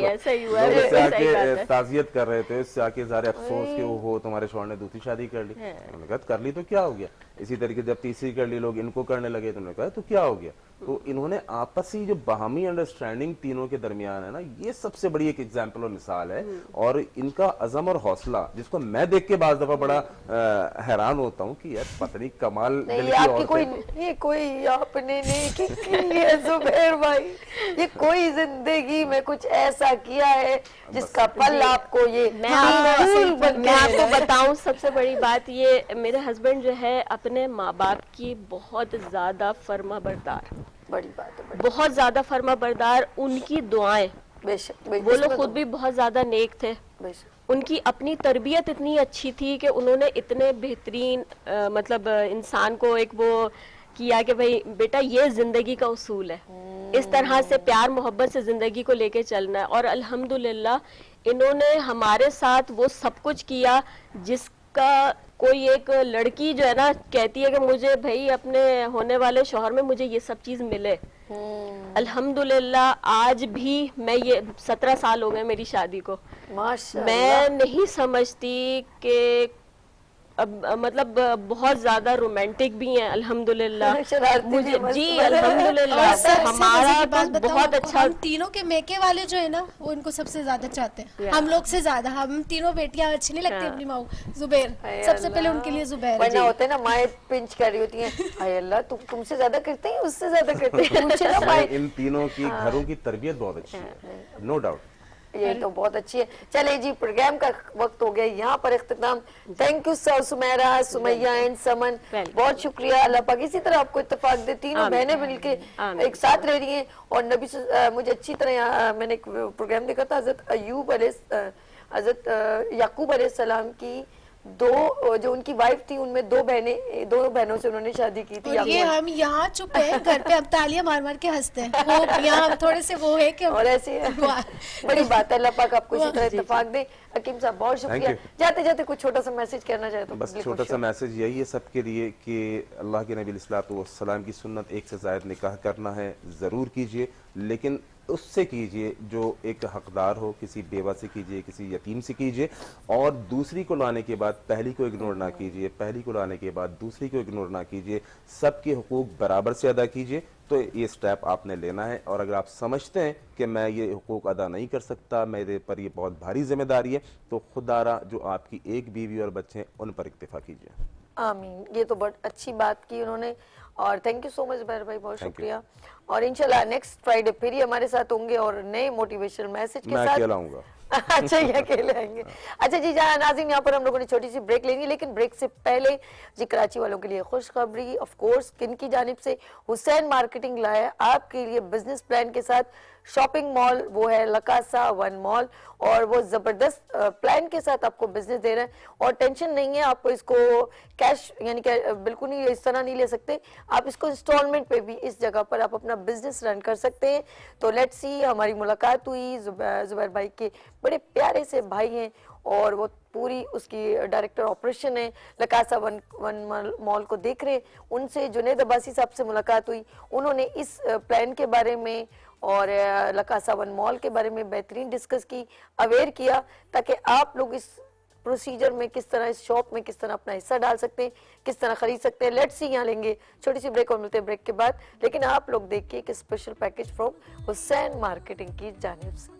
ایسے ہی ہوا لوگ آ کے تعزیت کر رہے تھے, اس سے آ کے ظاہر افسوس کہ وہ تمہارے شوہر نے دوسری شادی کر لی. انہوں نے کہا کر لی تو کیا ہو گیا. اسی طریقے جب تیسری کر لی لوگ ان کو کرنے لگے, تو انہوں نے کہا تو کیا ہو گیا. تو انہوں نے آپسی جو باہمی انڈرسٹینڈنگ تینوں کے درمیان ہے نا, یہ سب سے بڑی ایک ایگزامپل اور مثال ہے. اور ان کا عزم اور حوصلہ جس کو میں دیکھ کے بعض دفعہ بڑا حیران ہوتا ہوں کہ یار پتہ نہیں کمال کوئی آپ نے نہیں ہے زبیر بھائی, یہ کوئی زندگی میں کچھ ایسا کیا ہے جس کا پل آپ کو یہ. میں آپ کو بتاؤں سب سے بڑی بات یہ, میرے ہسبینڈ جو ہے اپنے ماں باپ کی بہت زیادہ فرما بردار, بڑی بات ہے, بہت زیادہ فرما بردار. ان کی دعائیں, بے شک وہ لوگ خود بھی بہت زیادہ نیک تھے, ان کی اپنی تربیت اتنی اچھی تھی کہ انہوں نے اتنے بہترین مطلب انسان کو ایک وہ کیا کہ بھائی بیٹا یہ زندگی کا اصول ہے, اس طرح سے پیار محبت سے زندگی کو لے کے چلنا ہے. اور الحمدللہ انہوں نے ہمارے ساتھ وہ سب کچھ کیا جس کا کوئی ایک لڑکی جو ہے نا کہتی ہے کہ مجھے بھائی اپنے ہونے والے شوہر میں مجھے یہ سب چیز ملے. الحمدللہ آج بھی میں یہ 17 سال ہو گئے میری شادی کو, ماشاء میں نہیں سمجھتی کہ مطلب بہت زیادہ رومانٹک بھی ہیں الحمدللہ مجھے, جی الحمدللہ ہمارا تو بہت اچھا. ہم تینوں کے میکے والے جو ہے نا وہ ان کو سب سے زیادہ چاہتے ہیں, ہم لوگ سے زیادہ. ہم تینوں بیٹیاں اچھی نہیں لگتی اپنی ماں, زبیر سب سے پہلے ان کے لیے زبیر. ورنہ ہوتے ہیں نا مائیں پنچ کر رہی ہوتی ہیں, اے اللہ تم سے زیادہ کرتے ہیں اس سے زیادہ کرتے ہیں, پوچھے نا مائیں. ان تینوں کی گھروں کی تربیت بہت اچھی ہے, نو ڈاؤٹ. یہ تو بہت اچھی ہے. چلے جی پروگرام کا وقت ہو گیا یہاں پر اختتام. Thank you sir Sameera, Sumaiya and Suman, بہت شکریہ. اللہ پاک اسی طرح آپ کو اتفاق دے, تینوں بہنیں مل کے ایک ساتھ رہ رہی ہیں. اور نبی مجھے اچھی طرح میں نے ایک پروگرام دیکھا تھا, حضرت یعقوب علیہ السلام کی دو جو ان کی وائف تھی ان میں دو بہنوں سے انہوں نے شادی کی تھی. یہ ہم یہاں چپ ہیں گھر پہ, اب تالیاں مار مار کے ہنستے ہیں, وہ یہاں تھوڑے سے وہ ہے کہ اور ایسے بڑی بات ہے. اللہ پاک آپ کو اسی طرح اتفاق دے. حکیم صاحب بہت شکریہ. جاتے جاتے کچھ چھوٹا سا میسج کہنا چاہے تو بس چھوٹا سا میسج یہی ہے سب کے لیے کہ اللہ کے نبی علیہ السلام کی سنت ایک سے زائد نکاح کرنا ہے ضرور کیجئے, لیکن اس سے کیجئے جو ایک حقدار ہو, کسی بیوہ سے کیجئے, کسی یتیم سے کیجئے, اور دوسری کو لانے کے بعد پہلی کو اگنور نہ کیجئے, پہلی کو لانے کے بعد دوسری کو اگنور نہ کیجئے, سب کے حقوق برابر سے ادا کیجئے. تو یہ سٹیپ آپ نے لینا ہے, اور اگر آپ سمجھتے ہیں کہ میں یہ حقوق ادا نہیں کر سکتا, میرے پر یہ بہت بھاری ذمہ داری ہے, تو خدارہ جو آپ کی ایک بیوی اور بچے ہیں ان پر اکتفا کیجئے. آمین. یہ تو بہت اچھی بات کی انہوں نے, اور تھینک یو سو مچ بہر بھائی, بہت شکریہ. اور انشاءاللہ نیکسٹ فرائیڈے پھر ہی ہمارے ساتھ ہوں گے اور نئے موٹیویشنل میسج کے ساتھ. میں اکیلا ہوں گا. اچھا یہ اکیلے آئیں گے. اچھا جی ناظرین, یہاں پر ہم لوگوں نے چھوٹی سی بریک لینی, لیکن بریک سے پہلے جی کراچی والوں کے لیے خوشخبری. آف کورس کن کی جانب سے؟ حسین مارکیٹنگ لایا آپ کے لیے بزنس پلان کے ساتھ شاپنگ مال, وہ ہے لکاسا ون مال, اور وہ زبردست پلان کے ساتھ آپ کو بزنس دے رہے ہیں. اور ٹینشن نہیں ہے, آپ کو اس کو کیش یعنی کہ بالکل نہیں اس طرح نہیں لے سکتے, آپ اس کو انسٹالمنٹ پہ بھی اس جگہ پر آپ اپنا بزنس رن کر سکتے ہیں. تو لیٹس سی, ہماری ملاقات ہوئی, زبیر بھائی کے بڑے پیارے سے بھائی ہیں اور وہ پوری اس کی ڈائریکٹر آپریشن ہے, لکاسا ون مال کو دیکھ رہے ہیں. ان سے جنید عباسی صاحب سے ملاقات ہوئی, انہوں نے اس پلان کے بارے میں اور لکاسا ون مال کے بارے میں بہترین ڈسکس کی, اویئر کیا, تاکہ آپ لوگ اس پروسیجر میں کس طرح, اس شاپ میں کس طرح اپنا حصہ ڈال سکتے ہیں, کس طرح خرید سکتے ہیں. لیٹس سی, یہاں لیں گے چھوٹی سی بریک اور ملتے ہیں بریک کے بعد, لیکن آپ لوگ دیکھیے کہ special package from Hussain marketing کی جانب سے.